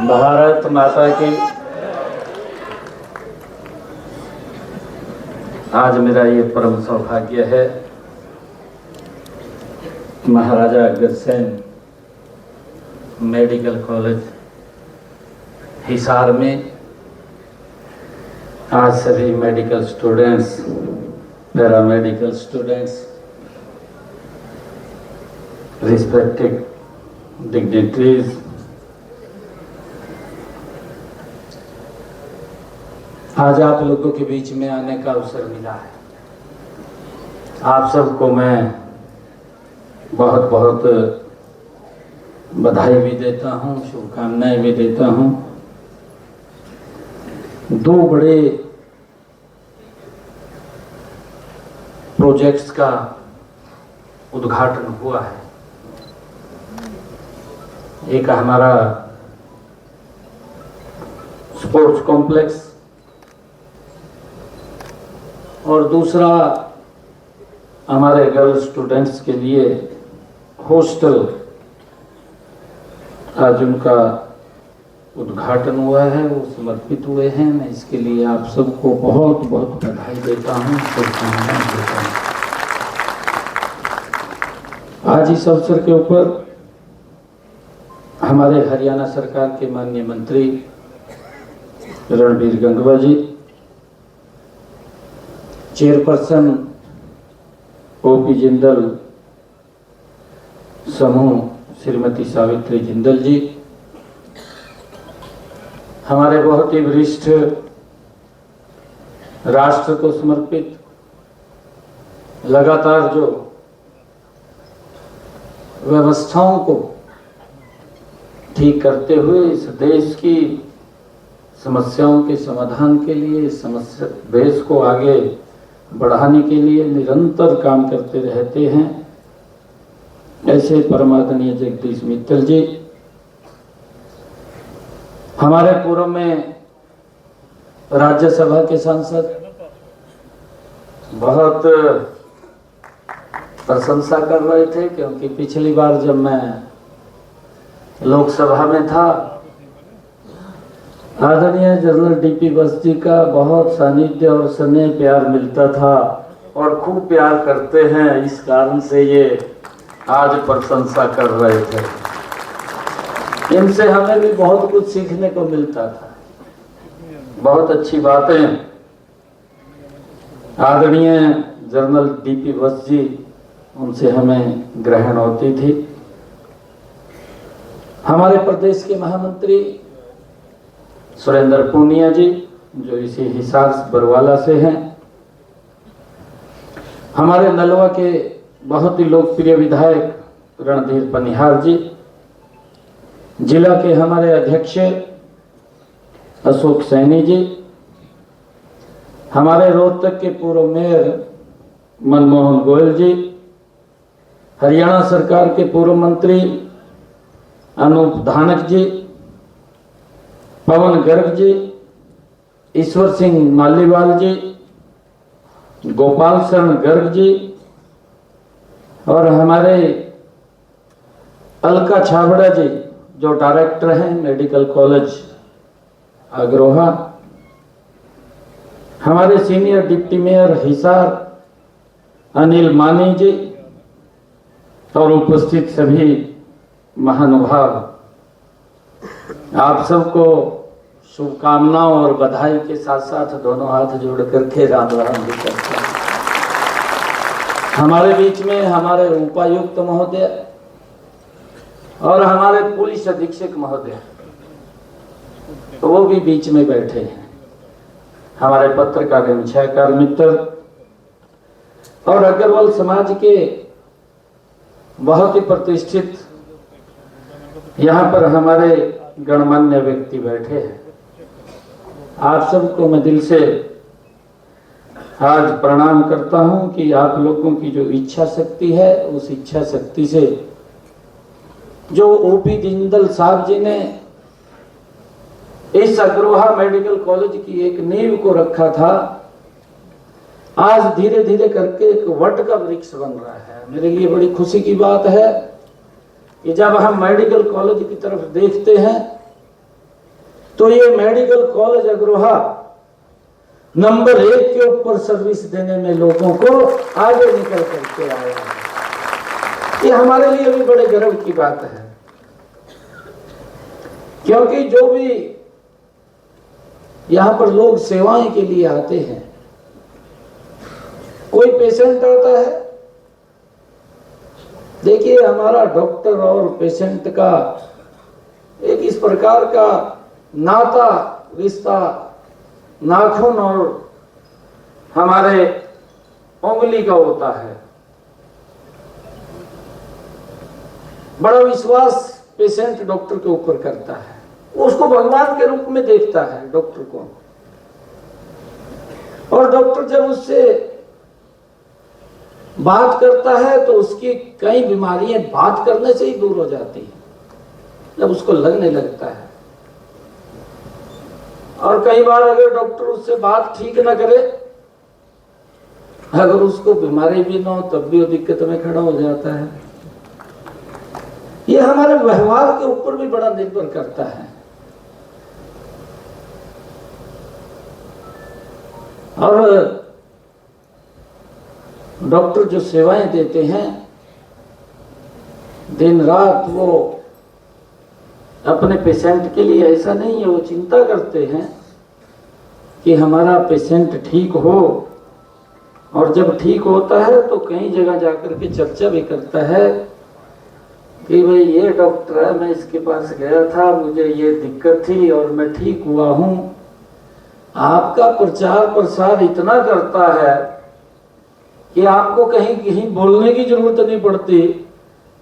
भारत माता की। आज मेरा ये परम सौभाग्य है महाराजा अग्रसेन मेडिकल कॉलेज हिसार में आज सभी medical students, paramedical students, respected dignitaries, आज आप लोगों के बीच में आने का अवसर मिला है। आप सबको मैं बहुत बहुत बधाई भी देता हूँ, शुभकामनाएं भी देता हूँ। दो बड़े प्रोजेक्ट्स का उद्घाटन हुआ है। एक हमारा स्पोर्ट्स कॉम्प्लेक्स और दूसरा हमारे गर्ल स्टूडेंट्स के लिए हॉस्टल आज उनका उद्घाटन हुआ है, वो समर्पित हुए हैं। मैं इसके लिए आप सबको बहुत बहुत बधाई देता हूँ, शुभकामनाएं देता हूँ। आज इस अवसर के ऊपर हमारे हरियाणा सरकार के माननीय मंत्री रणबीर गंगवा जी, चेयरपर्सन ओपी जिंदल समूह श्रीमती सावित्री जिंदल जी, हमारे बहुत ही वरिष्ठ राष्ट्र को समर्पित लगातार जो व्यवस्थाओं को ठीक करते हुए इस देश की समस्याओं के समाधान के लिए, देश को आगे बढ़ाने के लिए निरंतर काम करते रहते हैं, ऐसे परमादरणीय जगदीश मित्तल जी, हमारे पूर्व में राज्यसभा के सांसद बहुत प्रशंसा कर रहे थे, क्योंकि पिछली बार जब मैं लोकसभा में था, आदरणीय जनरल डीपी बस जी का बहुत सानिध्य और स्नेह प्यार मिलता था और खूब प्यार करते हैं। इस कारण से ये आज प्रशंसा कर रहे थे। इनसे हमें भी बहुत कुछ सीखने को मिलता था, बहुत अच्छी बातें आदरणीय जनरल डीपी बस जी, उनसे हमें ग्रहण होती थी। हमारे प्रदेश के महामंत्री सुरेंद्र पूनिया जी, जो इसी हिसार बरवाला से हैं, हमारे नलवा के बहुत ही लोकप्रिय विधायक रणधीर पनिहार जी, जिला के हमारे अध्यक्ष अशोक सैनी जी, हमारे रोहतक के पूर्व मेयर मनमोहन गोयल जी, हरियाणा सरकार के पूर्व मंत्री अनूप धानक जी, पवन गर्ग जी, ईश्वर सिंह मालीवाल जी, गोपाल शरण गर्ग जी और हमारे अलका छाबड़ा जी, जो डायरेक्टर हैं मेडिकल कॉलेज अग्रोहा, हमारे senior deputy mayor Hisar Anil मानी जी और उपस्थित सभी महानुभाव, आप सबको शुभकामनाओं और बधाई के साथ साथ दोनों हाथ जोड़ करके राम राम भी करते हैं। हमारे बीच में हमारे उपायुक्त महोदय और हमारे पुलिस अधीक्षक महोदय, तो वो भी बीच में बैठे हैं, हमारे पत्रकार एवं छायाकार मित्र और अग्रवाल समाज के बहुत ही प्रतिष्ठित यहाँ पर हमारे गणमान्य व्यक्ति बैठे हैं। आप सबको मैं दिल से आज प्रणाम करता हूं कि आप लोगों की जो इच्छा शक्ति है, उस इच्छा शक्ति से जो ओपी जिंदल साहब जी ने इस अग्रोहा मेडिकल कॉलेज की एक नींव को रखा था, आज धीरे धीरे करके एक वट का वृक्ष बन रहा है। मेरे लिए बड़ी खुशी की बात है कि जब हम मेडिकल कॉलेज की तरफ देखते हैं तो ये मेडिकल कॉलेज अग्रोहा नंबर 1 के ऊपर सर्विस देने में लोगों को आगे निकल करके आया है। ये हमारे लिए भी बड़े गर्व की बात है, क्योंकि जो भी यहां पर लोग सेवाएं के लिए आते हैं, कोई पेशेंट आता है, देखिए हमारा डॉक्टर और पेशेंट का एक इस प्रकार का नाता रिश्ता नाखून और हमारे उंगली का होता है। बड़ा विश्वास पेशेंट डॉक्टर के ऊपर करता है, उसको भगवान के रूप में देखता है डॉक्टर को, और डॉक्टर जब उससे बात करता है तो उसकी कई बीमारियां बात करने से ही दूर हो जाती हैं, जब उसको लगने लगता है। और कई बार अगर डॉक्टर उससे बात ठीक ना करे, अगर उसको बीमारी भी ना हो तब भी वो दिक्कत में खड़ा हो जाता है। ये हमारे व्यवहार के ऊपर भी बड़ा निर्भर करता है। और डॉक्टर जो सेवाएं देते हैं दिन रात, वो अपने पेशेंट के लिए ऐसा नहीं है, वो चिंता करते हैं कि हमारा पेशेंट ठीक हो, और जब ठीक होता है तो कई जगह जाकर के चर्चा भी करता है कि भाई ये डॉक्टर है, मैं इसके पास गया था, मुझे ये दिक्कत थी और मैं ठीक हुआ हूं। आपका प्रचार प्रसार इतना करता है कि आपको कहीं कहीं बोलने की जरूरत नहीं पड़ती,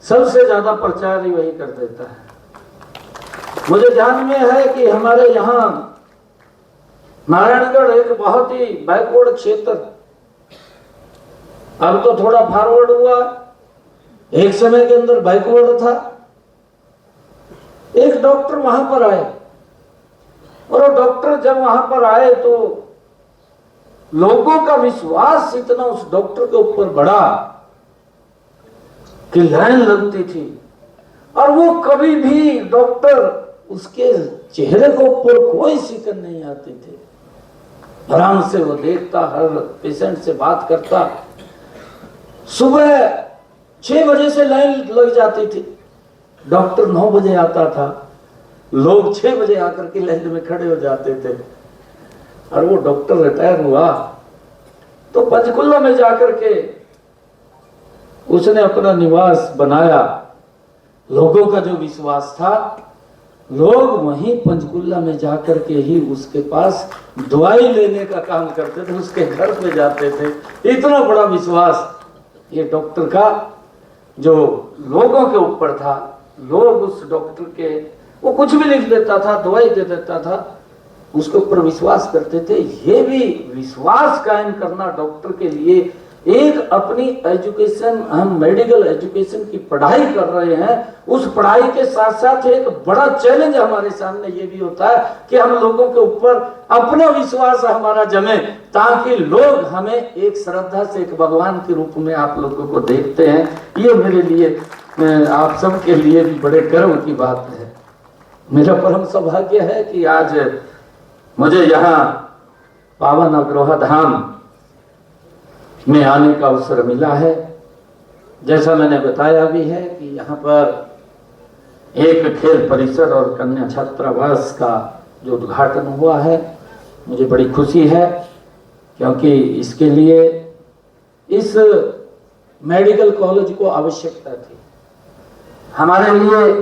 सबसे ज्यादा प्रचार ही वही कर देता है। मुझे ध्यान में है कि हमारे यहाँ नारायणगढ़ एक बहुत ही बैकवर्ड क्षेत्र, अब तो थोड़ा फॉरवर्ड हुआ, एक समय के अंदर बैकवर्ड था। एक डॉक्टर वहां पर आए, और वो डॉक्टर जब वहां पर आए तो लोगों का विश्वास इतना उस डॉक्टर के ऊपर बढ़ा कि लाइन लगती थी, और वो कभी भी डॉक्टर उसके चेहरे के ऊपर कोई शिकन नहीं आती थी। आराम से वो देखता, हर पेशेंट से बात करता। सुबह 6 बजे से लाइन लग जाती थी, डॉक्टर 9 बजे आता था, लोग 6 बजे आकर के लाइन में खड़े हो जाते थे। और वो डॉक्टर रिटायर हुआ तो पंचकुला में जाकर के उसने अपना निवास बनाया। लोगों का जो विश्वास था, लोग वहीं पंचकुला में जाकर के ही उसके पास दवाई लेने का काम करते थे, उसके घर पे जाते थे। इतना बड़ा विश्वास ये डॉक्टर का जो लोगों के ऊपर था। लोग उस डॉक्टर के, वो कुछ भी लिख देता था, दवाई दे देता था, उसके ऊपर विश्वास करते थे। ये भी विश्वास कायम करना डॉक्टर के लिए एक अपनी एजुकेशन, हम मेडिकल एजुकेशन की पढ़ाई कर रहे हैं, उस पढ़ाई के साथ साथ एक बड़ा चैलेंज हमारे सामने ये भी होता है कि हम लोगों के ऊपर अपना विश्वास हमारा जमे, ताकि लोग हमें एक श्रद्धा से, एक भगवान के रूप में आप लोगों को देखते हैं। ये मेरे लिए, आप सबके लिए भी बड़े गर्व की बात है। मेरा परम सौभाग्य है कि आज मुझे यहाँ पावन अग्रोहा धाम में आने का अवसर मिला है। जैसा मैंने बताया भी है कि यहाँ पर एक खेल परिसर और कन्या छात्रावास का जो उद्घाटन हुआ है, मुझे बड़ी खुशी है, क्योंकि इसके लिए इस मेडिकल कॉलेज को आवश्यकता थी। हमारे लिए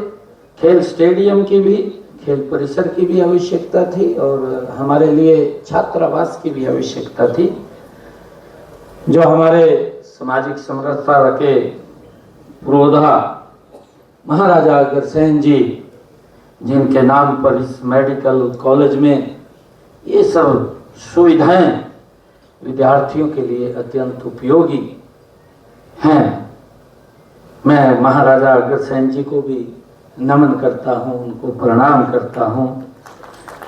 खेल स्टेडियम की भी, खेल परिसर की भी आवश्यकता थी, और हमारे लिए छात्रावास की भी आवश्यकता थी। जो हमारे सामाजिक समरसता के पुरोधा महाराजा अग्रसेन जी, जिनके नाम पर इस मेडिकल कॉलेज में ये सब सुविधाएं विद्यार्थियों के लिए अत्यंत उपयोगी हैं, मैं महाराजा अग्रसेन जी को भी नमन करता हूं, उनको प्रणाम करता हूं।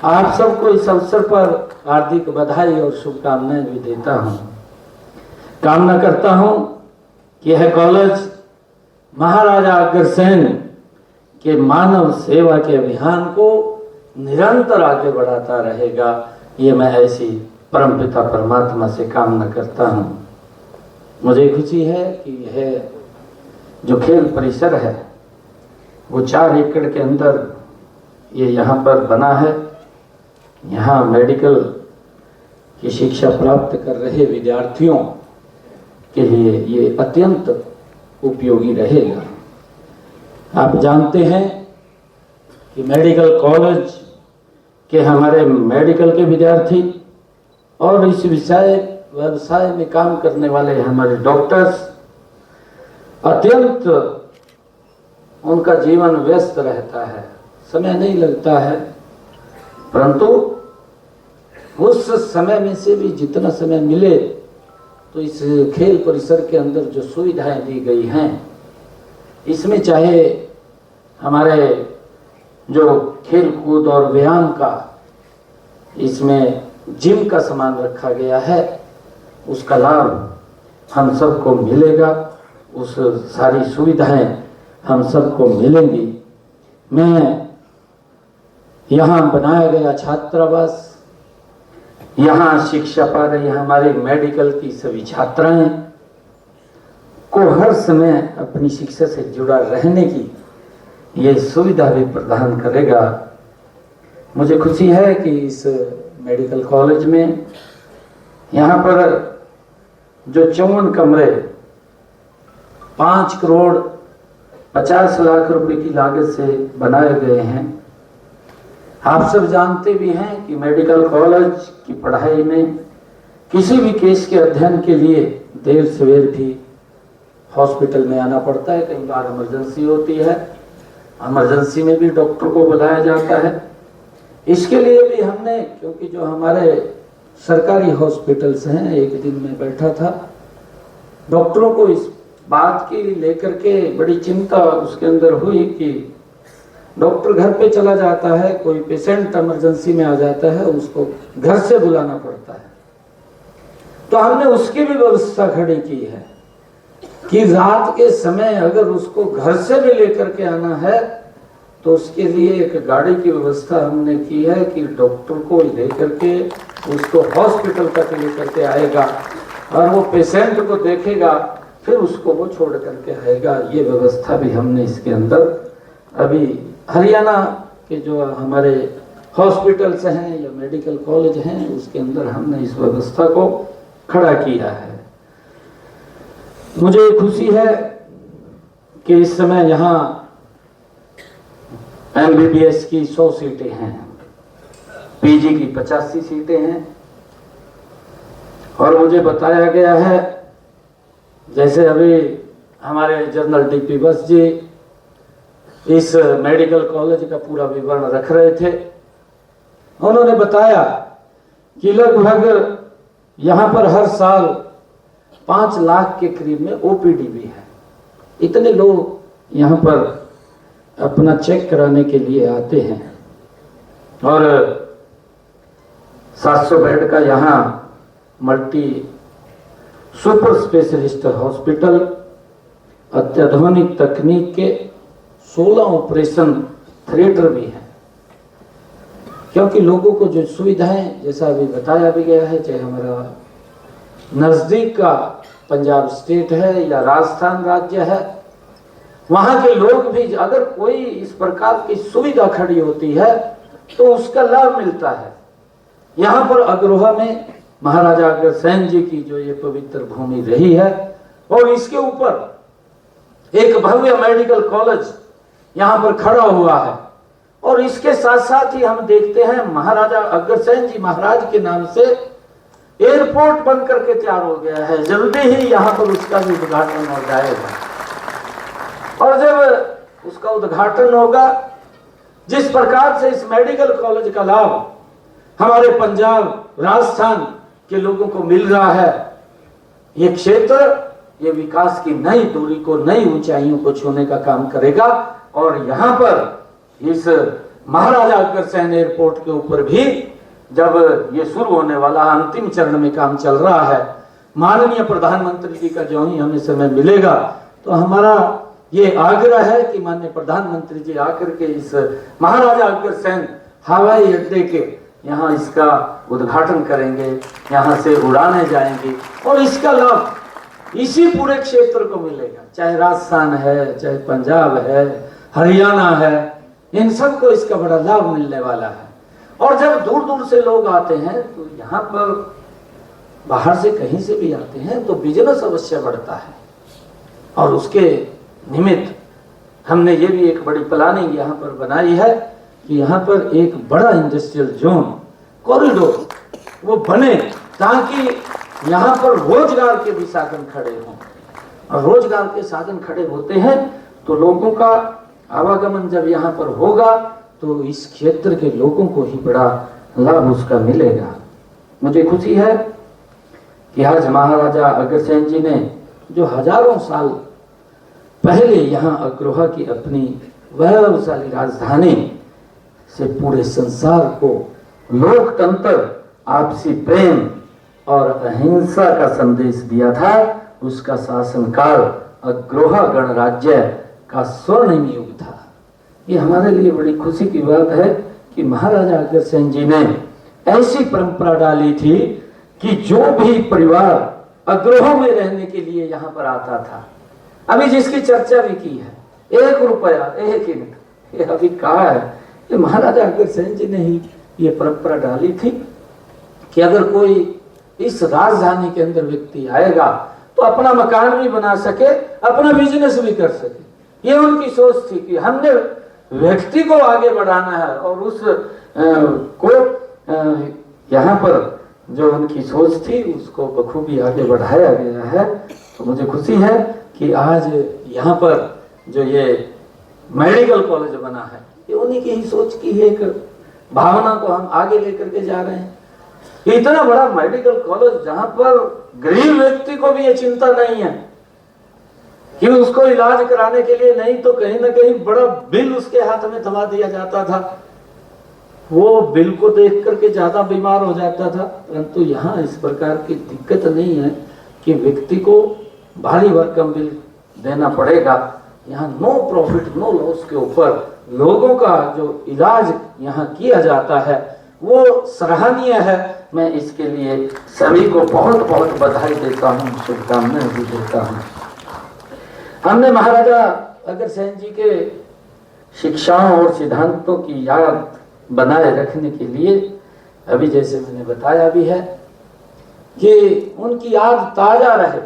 आप सबको इस अवसर पर हार्दिक बधाई और शुभकामनाएं भी देता हूं। कामना करता हूं कि यह कॉलेज महाराजा अग्रसेन के मानव सेवा के अभियान को निरंतर आगे बढ़ाता रहेगा, ये मैं ऐसी परमपिता परमात्मा से कामना करता हूँ। मुझे खुशी है कि यह जो खेल परिसर है वो 4 एकड़ के अंदर ये यहाँ पर बना है। यहाँ मेडिकल की शिक्षा प्राप्त कर रहे विद्यार्थियों के लिए ये अत्यंत उपयोगी रहेगा। आप जानते हैं कि मेडिकल कॉलेज के हमारे मेडिकल के विद्यार्थी और इस व्यवसाय में काम करने वाले हमारे डॉक्टर्स अत्यंत उनका जीवन व्यस्त रहता है, समय नहीं लगता है, परंतु उस समय में से भी जितना समय मिले तो इस खेल परिसर के अंदर जो सुविधाएं दी गई हैं इसमें चाहे हमारे जो खेल कूद और व्यायाम का इसमें जिम का सामान रखा गया है, उसका लाभ हम सबको मिलेगा, उस सारी सुविधाएं हम सबको मिलेंगी। मैं यहाँ बनाया गया छात्रावास, यहाँ शिक्षा पा रही हमारे मेडिकल की सभी छात्राएं को हर समय अपनी शिक्षा से जुड़ा रहने की ये सुविधा भी प्रदान करेगा। मुझे खुशी है कि इस मेडिकल कॉलेज में यहाँ पर जो 54 कमरे 5 करोड़ 50 लाख रुपए की लागत से बनाए गए हैं। आप सब जानते भी हैं कि मेडिकल कॉलेज की पढ़ाई में किसी भी केस के अध्ययन के लिए देर सवेर भी हॉस्पिटल में आना पड़ता है। कई बार इमरजेंसी होती है, इमरजेंसी में भी डॉक्टर को बुलाया जाता है। इसके लिए भी हमने, क्योंकि जो हमारे सरकारी हॉस्पिटल्स हैं, एक दिन में बैठा था, डॉक्टरों को इस बात की लेकर के बड़ी चिंता उसके अंदर हुई कि डॉक्टर घर पे चला जाता है, कोई पेशेंट इमरजेंसी में आ जाता है, उसको घर से बुलाना पड़ता है। तो हमने उसकी भी व्यवस्था खड़ी की है कि रात के समय अगर उसको घर से भी लेकर के आना है तो उसके लिए एक गाड़ी की व्यवस्था हमने की है कि डॉक्टर को लेकर के उसको हॉस्पिटल तक लेकर के आएगा और वो पेशेंट को देखेगा, फिर उसको वो छोड़ करके आएगा। ये व्यवस्था भी हमने इसके अंदर अभी हरियाणा के जो हमारे हॉस्पिटल्स हैं या मेडिकल कॉलेज हैं उसके अंदर हमने इस व्यवस्था को खड़ा किया है। मुझे खुशी है कि इस समय यहाँ MBBS की 100 सीटें हैं, PG की 85 सीटें हैं और मुझे बताया गया है, जैसे अभी हमारे जनरल DP बस जी इस मेडिकल कॉलेज का पूरा विवरण रख रहे थे, उन्होंने बताया कि लगभग यहाँ पर हर साल 5 लाख के करीब में OPD भी है। इतने लोग यहाँ पर अपना चेक कराने के लिए आते हैं और 700 बेड का यहाँ मल्टी सुपर स्पेशलिस्ट हॉस्पिटल, अत्याधुनिक तकनीक के 16 ऑपरेशन थिएटर भी हैं। क्योंकि लोगों को जो सुविधाएं, जैसा अभी बताया भी गया है, चाहे हमारा नजदीक का पंजाब स्टेट है या राजस्थान राज्य है, वहां के लोग भी अगर कोई इस प्रकार की सुविधा खड़ी होती है तो उसका लाभ मिलता है। यहाँ पर अग्रोहा में महाराजा अग्रसेन जी की जो ये पवित्र भूमि रही है और इसके ऊपर एक भव्य मेडिकल कॉलेज यहाँ पर खड़ा हुआ है और इसके साथ साथ ही हम देखते हैं महाराजा अग्रसेन जी महाराज के नाम से एयरपोर्ट बन करके तैयार हो गया है। जल्दी ही यहाँ पर उसका भी उद्घाटन हो जाएगा और जब उसका उद्घाटन होगा, जिस प्रकार से इस मेडिकल कॉलेज का लाभ हमारे पंजाब राजस्थान के लोगों को मिल रहा है, ये क्षेत्र ये विकास की नई दूरी को, नई ऊंचाइयों को छूने का काम करेगा। और यहाँ पर इस महाराजा अग्रसेन एयरपोर्ट के ऊपर भी जब ये शुरू होने वाला अंतिम चरण में काम चल रहा है, माननीय प्रधानमंत्री जी का जो ही हमें समय मिलेगा तो हमारा ये आग्रह है कि माननीय प्रधानमंत्री जी आकर के इस महाराजा अग्रसेन हवाई अड्डे के यहाँ इसका उद्घाटन करेंगे, यहाँ से उड़ाने जाएंगी और इसका लाभ इसी पूरे क्षेत्र को मिलेगा। चाहे राजस्थान है, चाहे पंजाब है, हरियाणा है, इन सबको इसका बड़ा लाभ मिलने वाला है। और जब दूर दूर से लोग आते हैं तो यहाँ पर बाहर से कहीं से भी आते हैं तो बिजनेस अवश्य बढ़ता है। और उसके निमित्त हमने ये भी एक बड़ी प्लानिंग यहाँ पर बनाई है कि यहाँ पर एक बड़ा इंडस्ट्रियल जोन कॉरिडोर वो बने, ताकि यहाँ पर रोजगार के भी साधन खड़े हों। और रोजगार के साधन खड़े होते हैं तो लोगों का आवागमन जब यहाँ पर होगा तो इस क्षेत्र के लोगों को ही बड़ा लाभ उसका मिलेगा। मुझे खुशी है कि आज महाराजा अग्रसेन जी ने जो हजारों साल पहले यहाँ अग्रोहा की अपनी वैभवशाली राजधानी से पूरे संसार को लोकतंत्र, आपसी प्रेम और अहिंसा का संदेश दिया था, उसका शासनकाल अग्रोहा गणराज्य का स्वर्णिम युग था। ये हमारे लिए बड़ी खुशी की बात है कि महाराजा अग्रसेन जी ने ऐसी परंपरा डाली थी कि जो भी परिवार अग्रोह में रहने के लिए यहाँ पर आता था, अभी जिसकी चर्चा भी की है, 1 रुपया 1 ईंट, ये अभी कहा है, ये महाराजा अग्रसेन जी ने ही ये परंपरा डाली थी कि अगर कोई इस राजधानी के अंदर व्यक्ति आएगा तो अपना मकान भी बना सके, अपना बिजनेस भी कर सके। ये उनकी सोच थी कि हमने व्यक्ति को आगे बढ़ाना है और उस को यहाँ पर जो उनकी सोच थी उसको बखूबी आगे बढ़ाया गया है। तो मुझे खुशी है कि आज यहाँ पर जो ये मेडिकल कॉलेज बना है, ये उन्हीं की ही सोच की एक भावना को हम आगे लेकर के जा रहे हैं। इतना बड़ा मेडिकल कॉलेज जहाँ पर गरीब व्यक्ति को भी ये चिंता नहीं है कि उसको इलाज कराने के लिए नहीं तो कहीं ना कहीं बड़ा बिल उसके हाथ में थमा दिया जाता था, वो बिल को देख करके ज्यादा बीमार हो जाता था। परंतु यहाँ इस प्रकार की दिक्कत नहीं है कि व्यक्ति को भारी भरकम बिल देना पड़ेगा। यहाँ नो प्रॉफिट नो लॉस के ऊपर लोगों का जो इलाज यहाँ किया जाता है वो सराहनीय है। मैं इसके लिए सभी को बहुत बहुत बधाई देता हूँ, शुभकामनाएं भी देता हूँ। हमने महाराजा अग्रसेन जी के शिक्षाओं और सिद्धांतों की याद बनाए रखने के लिए अभी जैसे मैंने बताया भी है कि उनकी याद ताजा रहे,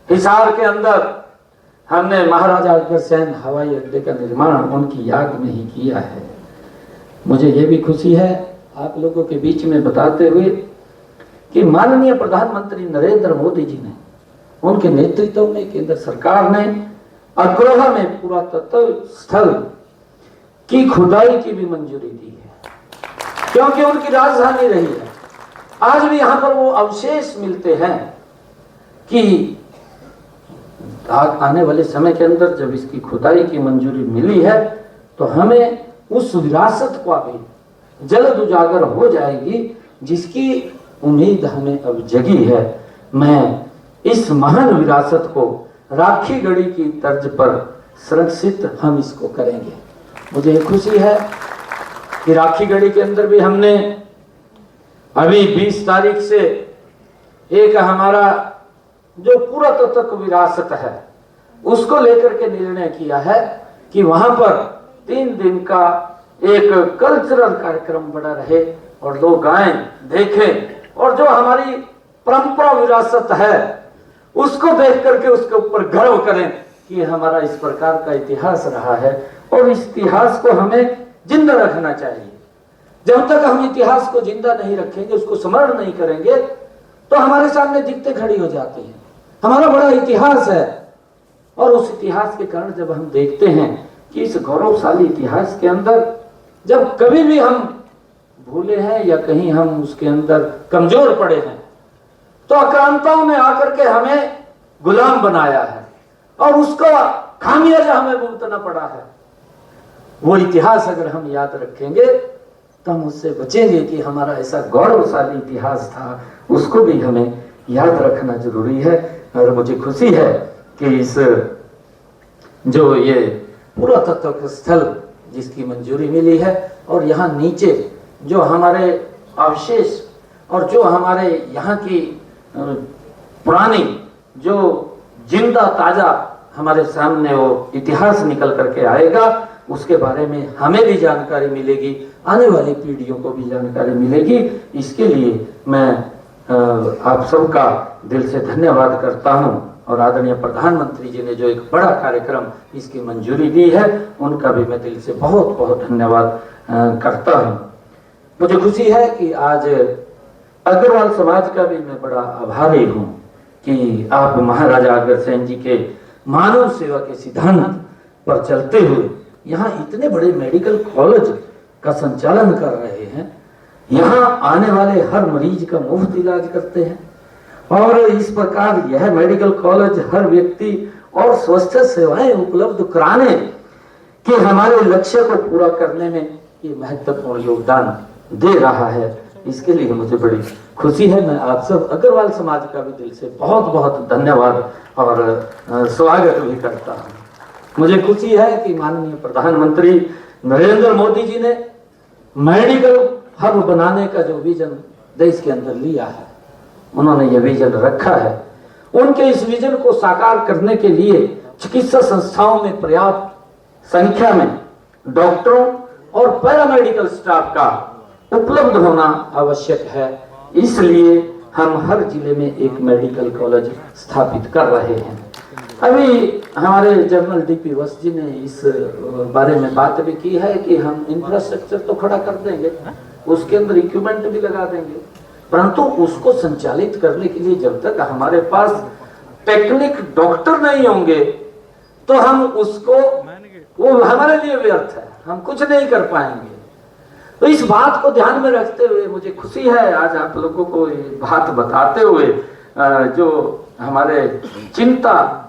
हिसार के अंदर हमने महाराजा अग्रसेन हवाई अड्डे का निर्माण उनकी याद में ही किया है। मुझे ये भी खुशी है आप लोगों के बीच में बताते हुए कि माननीय प्रधानमंत्री नरेंद्र मोदी जी ने, उनके नेतृत्व में केंद्र सरकार ने अग्रोहा में पुरातत्व स्थल की खुदाई की भी मंजूरी दी है, क्योंकि उनकी राजधानी रही है। आज भी यहाँ पर वो अवशेष मिलते हैं कि आने वाले समय के अंदर जब इसकी खुदाई की मंजूरी मिली है तो हमें उस विरासत को भी जल्द उजागर हो जाएगी जिसकी उम्मीद हमें अब जगी है। मैं इस महान विरासत को राखी गढ़ी की तर्ज पर सुरक्षित हम इसको करेंगे। मुझे खुशी है कि राखी गढ़ी के अंदर भी हमने अभी 20 तारीख से एक हमारा जो पुरातत्व विरासत है उसको लेकर के निर्णय किया है कि वहां पर 3 दिन का एक कल्चरल कार्यक्रम बना रहे और लोग आए देखें और जो हमारी परंपरा विरासत है उसको देख करके उसके ऊपर गर्व करें कि हमारा इस प्रकार का इतिहास रहा है और इस इतिहास को हमें जिंदा रखना चाहिए। जब तक हम इतिहास को जिंदा नहीं रखेंगे, उसको स्मरण नहीं करेंगे तो हमारे सामने दिक्कतें खड़ी हो जाती हैं। हमारा बड़ा इतिहास है और उस इतिहास के कारण जब हम देखते हैं कि इस गौरवशाली इतिहास के अंदर जब कभी भी हम भूले हैं या कहीं हम उसके अंदर कमजोर पड़े हैं तो आक्रांताओं ने आकर के हमें गुलाम बनाया है और उसका खामियाजा हमें भुगतना पड़ा है। वो इतिहास अगर हम याद रखेंगे तो हम उससे बचेंगे कि हमारा ऐसा गौरवशाली इतिहास था, उसको भी हमें याद रखना जरूरी है। और मुझे खुशी है कि इस जो ये पुरातत्व स्थल जिसकी मंजूरी मिली है और यहाँ नीचे जो हमारे अवशेष और जो हमारे यहाँ की पुरानी जो जिंदा ताजा हमारे सामने वो इतिहास निकल करके आएगा, उसके बारे में हमें भी जानकारी मिलेगी, आने वाली पीढ़ियों को भी जानकारी मिलेगी। इसके लिए मैं आप सबका दिल से धन्यवाद करता हूं और आदरणीय प्रधानमंत्री जी ने जो एक बड़ा कार्यक्रम इसकी मंजूरी दी है, उनका भी मैं दिल से बहुत बहुत धन्यवाद करता हूं। मुझे खुशी है कि आज अग्रवाल समाज का भी मैं बड़ा आभारी हूं कि आप महाराजा अग्रसेन जी के मानव सेवा के सिद्धांत पर चलते हुए यहाँ इतने बड़े मेडिकल कॉलेज का संचालन कर रहे हैं। यहाँ आने वाले हर मरीज का मुफ्त इलाज करते हैं और इस प्रकार यह मेडिकल कॉलेज हर व्यक्ति और स्वास्थ्य सेवाएं उपलब्ध कराने के हमारे लक्ष्य को पूरा करने में ये महत्वपूर्ण योगदान दे रहा है। इसके लिए मुझे बड़ी खुशी है। मैं आप सब अग्रवाल समाज का भी दिल से बहुत बहुत धन्यवाद और स्वागत भी करता हूँ। मुझे खुशी है कि माननीय प्रधानमंत्री नरेंद्र मोदी जी ने मेडिकल हब बनाने का जो विजन देश के अंदर लिया है, उन्होंने ये विजन रखा है। उनके इस विजन को साकार करने के लिए चिकित्सा संस्थाओं में पर्याप्त संख्या में डॉक्टरों और पैरामेडिकल स्टाफ का उपलब्ध होना आवश्यक है। इसलिए हम हर जिले में एक मेडिकल कॉलेज स्थापित कर रहे हैं। अभी हमारे जनरल डीपी वत्स जी ने इस बारे में बात भी की है कि हम इंफ्रास्ट्रक्चर तो खड़ा कर देंगे, उसके अंदर इक्विपमेंट भी लगा देंगे, परंतु उसको संचालित करने के लिए जब तक हमारे पास टेक्निक डॉक्टर नहीं होंगे तो हम उसको, वो हमारे लिए व्यर्थ है, हम कुछ नहीं कर पाएंगे। तो इस बात को ध्यान में रखते हुए मुझे खुशी है आज आप लोगों को ये बात बताते हुए जो हमारे चिंता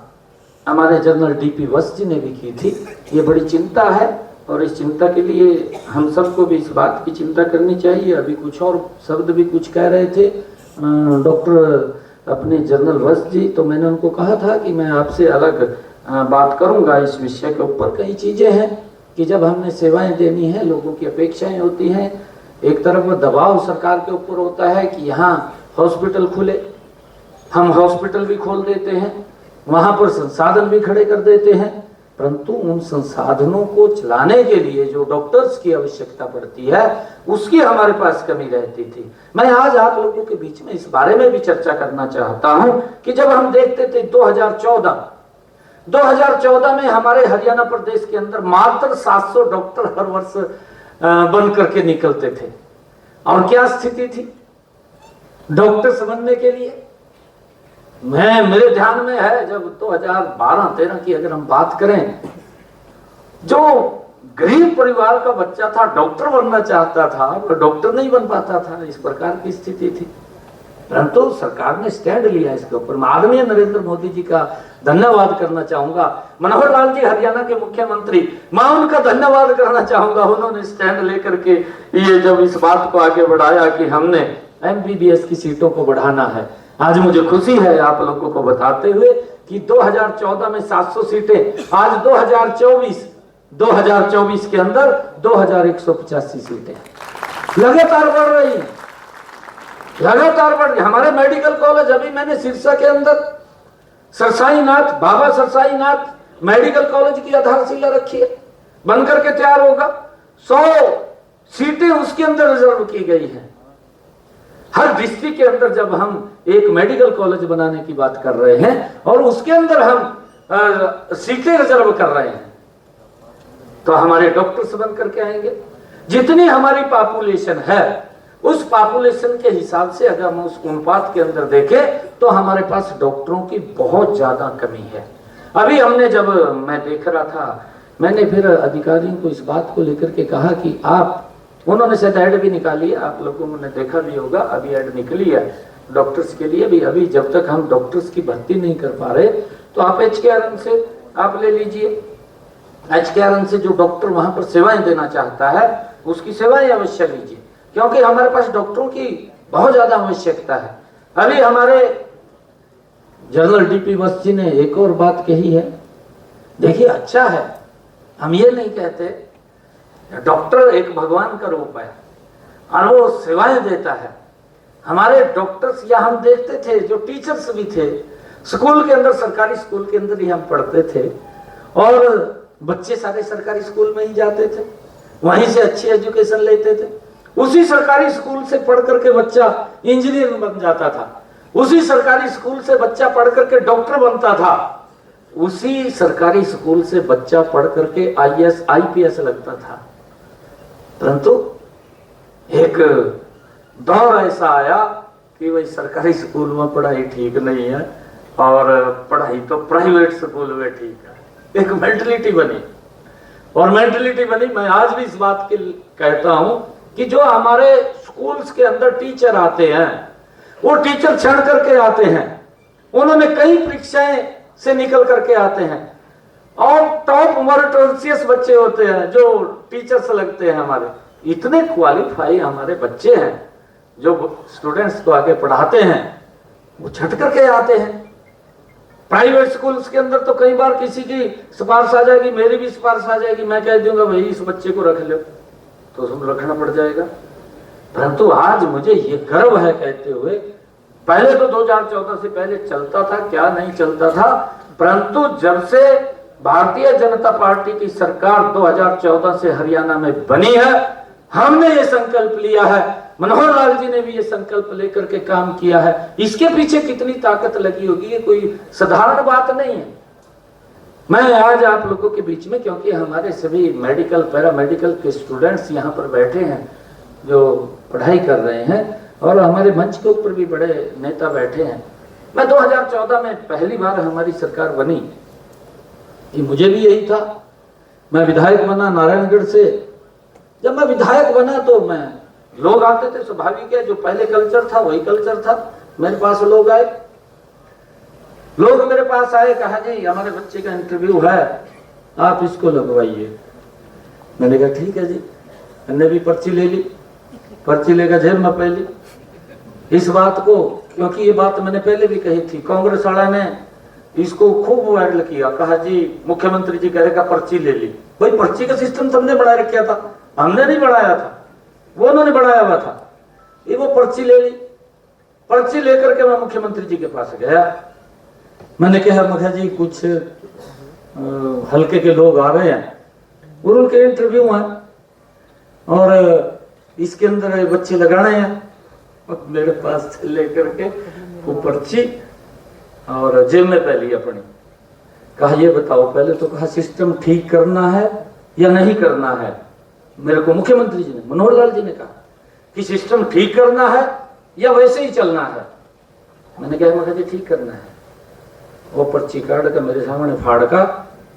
हमारे जनरल डीपी वत्स जी ने भी की थी, ये बड़ी चिंता है और इस चिंता के लिए हम सबको भी इस बात की चिंता करनी चाहिए। अभी कुछ और शब्द भी कुछ कह रहे थे डॉक्टर अपने जनरल वत्स जी, तो मैंने उनको कहा था कि मैं आपसे अलग बात करूंगा इस विषय के ऊपर। कई चीजें हैं कि जब हमने सेवाएं देनी है, लोगों की अपेक्षाएं होती हैं। एक तरफ दबाव सरकार के ऊपर होता है कि यहाँ हॉस्पिटल खुले, हम हॉस्पिटल भी खोल देते हैं, वहां पर संसाधन भी खड़े कर देते हैं, परंतु उन संसाधनों को चलाने के लिए जो डॉक्टर्स की आवश्यकता पड़ती है उसकी हमारे पास कमी रहती थी। मैं आज आप लोगों के बीच में इस बारे में भी चर्चा करना चाहता हूं कि जब हम देखते थे 2014 में हमारे हरियाणा प्रदेश के अंदर मात्र 700 डॉक्टर हर वर्ष बन करके निकलते थे, और क्या स्थिति थी डॉक्टर्स बनने के लिए। मेरे ध्यान में है जब 2012-13 की अगर हम बात करें, जो गरीब परिवार का बच्चा था डॉक्टर बनना चाहता था पर डॉक्टर नहीं बन पाता था, इस प्रकार की स्थिति थी। परंतु सरकार ने स्टैंड लिया इसके ऊपर। मैं आदरणीय नरेंद्र मोदी जी का धन्यवाद करना चाहूंगा, मनोहर लाल जी हरियाणा के मुख्यमंत्री, मैं उनका धन्यवाद करना चाहूंगा। उन्होंने स्टैंड लेकर के ये जब इस बात को आगे बढ़ाया कि हमने MBBS की सीटों को बढ़ाना है। आज मुझे खुशी है आप लोगों को बताते हुए कि 2014 में 700 सीटें, आज 2024 के अंदर 2185 सीटें लगातार बढ़ रही हैं, लगातार बढ़ रही। हमारे मेडिकल कॉलेज, अभी मैंने सिरसा के अंदर सरसाईनाथ, बाबा सरसाईनाथ मेडिकल कॉलेज की आधारशिला रखी है, बनकर के तैयार होगा। 100 सीटें उसके अंदर रिजर्व की गई हैं। हर डिस्ट्रिक्ट के अंदर जब हम एक मेडिकल कॉलेज बनाने की बात कर रहे हैं और उसके अंदर हम सीटें रिजर्व कर रहे हैं, तो हमारे डॉक्टर्स बन करके आएंगे। जितनी हमारी पॉपुलेशन है उस पॉपुलेशन के हिसाब से अगर हम उस अनुपात के अंदर देखें तो हमारे पास डॉक्टरों की बहुत ज्यादा कमी है। अभी हमने जब मैं देख रहा था, मैंने फिर अधिकारियों को इस बात को लेकर के कहा कि आप, उन्होंने शायद ऐड भी निकाली है, आप लोगों ने देखा भी होगा, अभी ऐड निकली है डॉक्टर्स के लिए भी। अभी जब तक हम डॉक्टर्स की भर्ती नहीं कर पा रहे तो आप HKRN से आप ले लीजिए। HKRN से जो डॉक्टर वहां पर सेवाएं देना चाहता है उसकी सेवाएं अवश्य लीजिए, क्योंकि हमारे पास डॉक्टरों की बहुत ज्यादा आवश्यकता है। अभी हमारे जनरल डीपी वत्स जी ने एक और बात कही है। देखिए, अच्छा है, हम ये नहीं कहते डॉक्टर एक भगवान का रूप है और वो सेवाएं देता है। हमारे डॉक्टर्स या हम देखते थे, जो टीचर्स भी थे स्कूल के अंदर, सरकारी स्कूल के अंदर ही हम पढ़ते थे और बच्चे सारे सरकारी स्कूल में ही जाते थे, वहीं से अच्छी एजुकेशन लेते थे। उसी सरकारी स्कूल से पढ़ करके बच्चा इंजीनियर बन जाता था, उसी सरकारी स्कूल से बच्चा पढ़ करके डॉक्टर बनता था, उसी सरकारी स्कूल से बच्चा पढ़ करके आईएएस आईपीएस लगता था। परंतु एक दौर ऐसा आया कि भाई सरकारी स्कूल में पढ़ाई ठीक नहीं है और पढ़ाई तो प्राइवेट स्कूल में ठीक है। एक मेंटलिटी बनी और मेंटलिटी बनी। मैं आज भी इस बात की कहता हूं कि जो हमारे स्कूल्स के अंदर टीचर आते हैं वो टीचर छड़ करके आते हैं, उन्होंने कई परीक्षाएं से निकल करके आते हैं और टॉप मेरिटोरियस बच्चे होते हैं जो टीचर्स लगते हैं। हमारे इतने क्वालिफाई हमारे बच्चे हैं जो स्टूडेंट्स को आगे पढ़ाते हैं, वो छट करके आते हैं। प्राइवेट स्कूल्स के अंदर तो कई बार किसी की सिफारिश आ जाएगी, मेरी भी सिफारिश आ जाएगी, मैं कह दूंगा भाई इस बच्चे को रख लो, तो उसमें रखना पड़ जाएगा। परंतु आज मुझे ये गर्व है कहते हुए, पहले तो 2014 से पहले चलता था, क्या नहीं चलता था, परंतु जब से भारतीय जनता पार्टी की सरकार 2014 से हरियाणा में बनी है, हमने ये संकल्प लिया है, मनोहर लाल जी ने भी ये संकल्प लेकर के काम किया है। इसके पीछे कितनी ताकत लगी होगी ये कोई साधारण बात नहीं है। मैं आज आप लोगों के बीच में, क्योंकि हमारे सभी मेडिकल पैरामेडिकल के स्टूडेंट्स यहाँ पर बैठे हैं जो पढ़ाई कर रहे हैं और हमारे मंच के ऊपर भी बड़े नेता बैठे हैं। मैं 2014 में पहली बार हमारी सरकार बनी कि मुझे भी यही था, मैं विधायक बना नारायणगढ़ से। जब मैं विधायक बना तो मैं, लोग आते थे, स्वाभाविक है, जो पहले कल्चर था वही कल्चर था। मेरे पास लोग आए, लोग मेरे पास आए, कहा जी हमारे बच्चे का इंटरव्यू है, आप इसको लगवाइए। मैंने कहा ठीक है जी। मैंने भी पर्ची ले ली, पर्ची लेकर जेब में पहली इस बात को, क्योंकि ये बात मैंने पहले भी कही थी, कांग्रेस वाला ने इसको खूब वायरल किया, कहा जी मुख्यमंत्री जी कहेगा पर्ची ले ली। भाई पर्ची का सिस्टम सबने बढ़ा रखा था, हमने नहीं बढ़ाया था, वो उन्होंने बढ़ाया हुआ था। ये वो पर्ची ले ली, पर्ची लेकर के मैं मुख्यमंत्री जी के पास गया। मैंने कहा मखा जी कुछ हल्के के लोग आ रहे हैं और उनके इंटरव्यू है और इसके अंदर बच्चे लगाने हैं। और मेरे पास से लेकर के वो पर्ची और जेब में पहली अपनी, कहा ये बताओ पहले तो, कहा सिस्टम ठीक करना है या नहीं करना है। मेरे को मुख्यमंत्री जी ने, मनोहर लाल जी ने कहा कि सिस्टम ठीक करना है या वैसे ही चलना है। मैंने कहा मुझे ठीक करना है। वो पर्ची काट कर मेरे सामने फाड़ का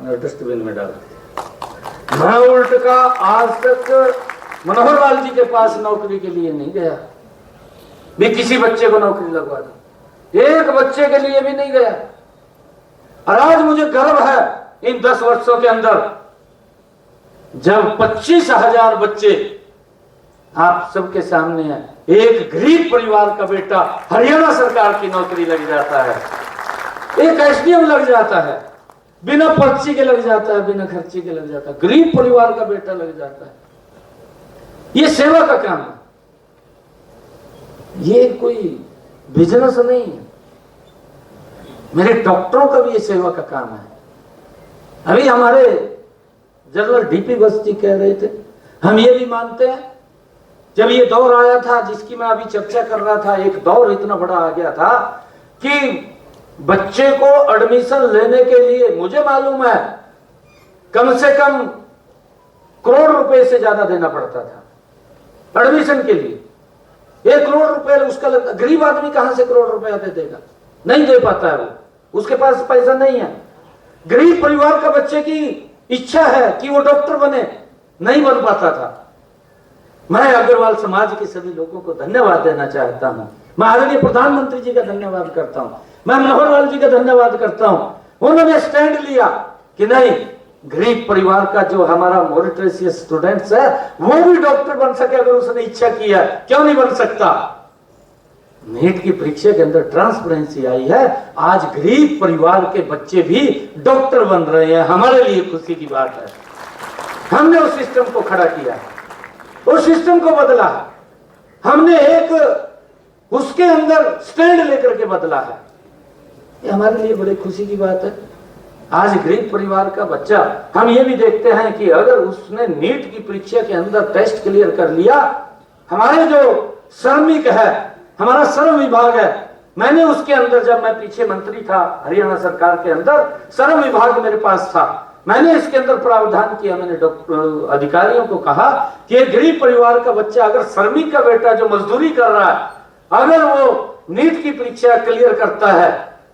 डस्टबिन में डाल दिया। मैं उल्ट का आज तक मनोहर लाल जी के पास नौकरी के लिए नहीं गया, भी किसी बच्चे को नौकरी लगवा दो, एक बच्चे के लिए भी नहीं गया। और आज मुझे गर्व है इन 10 वर्षों के अंदर जब 25,000 बच्चे आप सबके सामने हैं, एक गरीब परिवार का बेटा हरियाणा सरकार की नौकरी लग जाता है, एक एसडीएम लग जाता है, बिना पर्ची के लग जाता है, बिना खर्ची के लग जाता है, गरीब परिवार का बेटा लग जाता है। ये सेवा का काम है, ये कोई बिजनेस नहीं है। मेरे डॉक्टरों का भी ये सेवा का काम है। अभी हमारे जनरल डीपी बस जी कह रहे थे, हम ये भी मानते हैं, जब ये दौर आया था जिसकी मैं अभी चर्चा कर रहा था, एक दौर इतना बड़ा आ गया था कि बच्चे को एडमिशन लेने के लिए मुझे मालूम है कम से कम करोड़ रुपए से ज्यादा देना पड़ता था एडमिशन के लिए। 1 करोड़ रुपए उसका लगता। गरीब आदमी कहां से करोड़ रुपया दे देगा, नहीं दे पाता है, वो उसके पास पैसा नहीं है। गरीब परिवार का बच्चे की इच्छा है कि वो डॉक्टर बने, नहीं बन पाता था। मैं अग्रवाल समाज के सभी लोगों को धन्यवाद देना चाहता हूं। मैं आदरणीय प्रधानमंत्री जी का धन्यवाद करता हूं, मैं मनोहर लाल जी का धन्यवाद करता हूं। उन्होंने स्टैंड लिया कि नहीं, गरीब परिवार का जो हमारा मेरिटोरियस स्टूडेंट्स है वो भी डॉक्टर बन सके, अगर उसने इच्छा किया, क्यों नहीं बन सकता। नीट की परीक्षा के अंदर ट्रांसपेरेंसी आई है, आज गरीब परिवार के बच्चे भी डॉक्टर बन रहे हैं, हमारे लिए खुशी की बात है। हमने उस सिस्टम को खड़ा किया, उस सिस्टम को बदला, हमने एक उसके अंदर स्टैंड लेकर के बदला है। ये हमारे लिए बड़ी खुशी की बात है। आज गरीब परिवार का बच्चा, हम ये भी देखते हैं कि अगर उसने नीट की परीक्षा के अंदर टेस्ट क्लियर कर लिया, हमारे जो श्रमिक है, हमारा श्रम विभाग है, मैंने उसके अंदर, जब मैं पीछे मंत्री था हरियाणा सरकार के अंदर, श्रम विभाग मेरे पास था, मैंने इसके अंदर प्रावधान किया। मैंने अधिकारियों को कहा कि एक गरीब परिवार का बच्चा, अगर श्रमिक का बेटा जो मजदूरी कर रहा है, अगर वो नीट की परीक्षा क्लियर करता है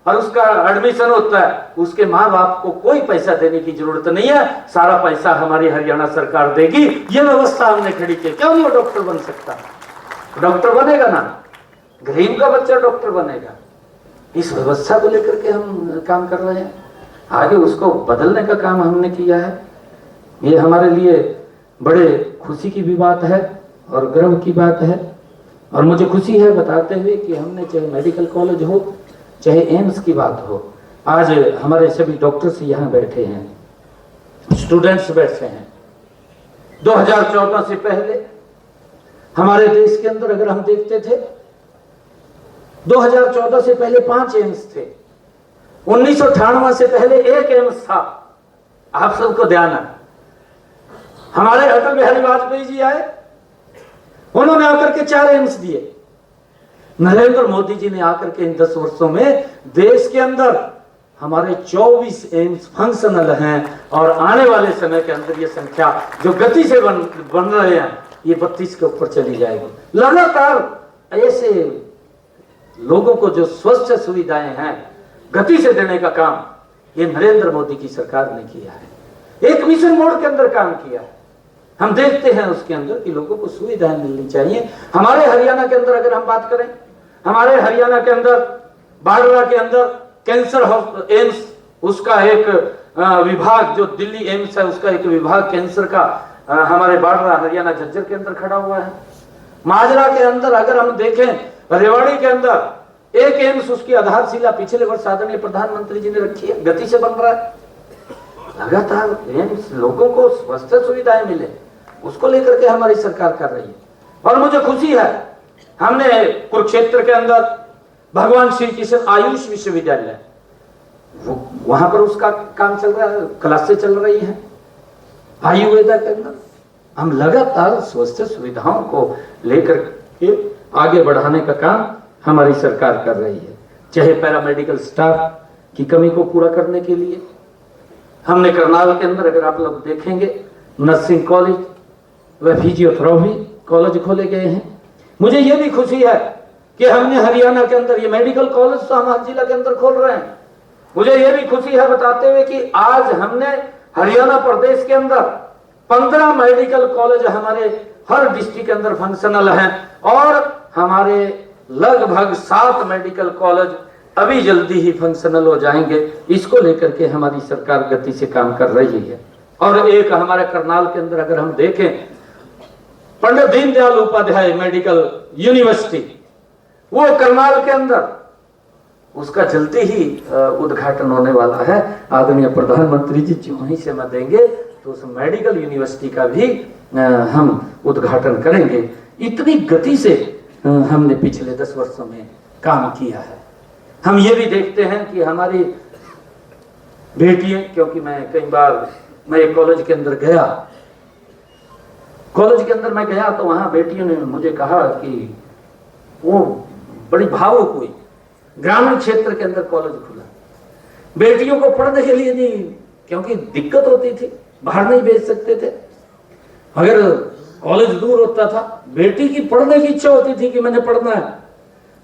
और उसका एडमिशन होता है, उसके माँ बाप को कोई पैसा देने की जरूरत नहीं है, सारा पैसा हमारी हरियाणा सरकार देगी। ये व्यवस्था हमने खड़ी की। क्यों नहीं वो डॉक्टर बन सकता? डॉक्टर बनेगा ना, गरीब का बच्चा डॉक्टर बनेगा। इस व्यवस्था को लेकर के हम काम कर रहे हैं, आगे उसको बदलने का काम हमने किया है। ये हमारे लिए बड़े खुशी की भी बात है और गर्व की बात है। और मुझे खुशी है बताते हुए कि हमने, चाहे मेडिकल कॉलेज हो, चाहे एम्स की बात हो, आज हमारे सभी डॉक्टर्स यहाँ बैठे हैं, स्टूडेंट्स बैठे हैं। 2014 से पहले हमारे देश के अंदर अगर हम देखते थे, 2014 से पहले 5 एम्स थे, 1998 से पहले 1 एम्स था। आप सबको ध्यान है, हमारे अटल बिहारी वाजपेयी जी आए, उन्होंने आकर के 4 एम्स दिए। नरेंद्र मोदी जी ने आकर के इन 10 वर्षों में देश के अंदर हमारे 24 एम्स फंक्शनल हैं, और आने वाले समय के अंदर ये संख्या जो गति से बन रहे हैं, ये 32 के ऊपर चली जाएगी। लगातार ऐसे लोगों को जो स्वस्थ सुविधाएं हैं, गति से देने का काम ये नरेंद्र मोदी की सरकार ने किया है। एक मिशन मोड के अंदर काम किया है। हम देखते हैं उसके अंदर कि लोगों को सुविधाएं मिलनी चाहिए। हमारे हरियाणा के अंदर अगर हम बात करें, हमारे हरियाणा के अंदर बाड़रा के अंदर कैंसर एम्स, उसका एक विभाग, जो दिल्ली एम्स है उसका एक विभाग कैंसर का हमारे बाड़रा हरियाणा झज्जर के अंदर खड़ा हुआ है। माजरा के अंदर अगर हम देखें, रेवाड़ी के अंदर एक एम्स, उसकी आधारशिला पिछले वर्ष आदरणीय प्रधानमंत्री जी ने रखी है, गति से बन रहा है। लगातार एम्स, लोगों को स्वास्थ्य सुविधाएं मिले, उसको लेकर के हमारी सरकार कर रही है। और मुझे खुशी है, हमने कुरुक्षेत्र के अंदर भगवान श्री कृष्ण आयुष विश्वविद्यालय, वहां पर उसका काम चल रहा है, क्लासें चल रही हैं आयुर्वेदा के अंदर। हम लगातार स्वास्थ्य सुविधाओं को लेकर के आगे बढ़ाने का काम हमारी सरकार कर रही है। चाहे पैरामेडिकल स्टाफ की कमी को पूरा करने के लिए हमने करनाल के अंदर, अगर आप लोग देखेंगे, नर्सिंग कॉलेज व फिजियोथेरेपी कॉलेज खोले गए हैं। मुझे यह भी खुशी है कि हमने हरियाणा के अंदर ये मेडिकल कॉलेज तो हमारे जिला के अंदर खोल रहे हैं। मुझे यह भी खुशी है बताते हुए कि आज हमने हरियाणा प्रदेश के अंदर 15 मेडिकल कॉलेज हमारे हर डिस्ट्रिक्ट के अंदर फंक्शनल हैं, और हमारे लगभग 7 मेडिकल कॉलेज अभी जल्दी ही फंक्शनल हो जाएंगे। इसको लेकर के हमारी सरकार गति से काम कर रही है। और एक हमारे करनाल के अंदर अगर हम देखें, पंडित दीनदयाल उपाध्याय मेडिकल यूनिवर्सिटी, वो करनाल के अंदर, उसका जल्दी ही उद्घाटन होने वाला है। आदरणीय प्रधानमंत्री जी जो वहीं से मत देंगे तो उस मेडिकल यूनिवर्सिटी का भी हम उद्घाटन करेंगे। इतनी गति से हमने पिछले 10 वर्षों में काम किया है। हम ये भी देखते हैं कि हमारी बेटियां, क्योंकि मैं कई बार मैं एक कॉलेज के अंदर गया, तो वहां बेटियों ने मुझे कहा कि वो बड़ी भावुक हुई, ग्रामीण क्षेत्र के अंदर कॉलेज खुला, बेटियों को पढ़ने के लिए नहीं, क्योंकि दिक्कत होती थी, बाहर नहीं भेज सकते थे। अगर कॉलेज दूर होता था, बेटी की पढ़ने की इच्छा होती थी कि मैंने पढ़ना है,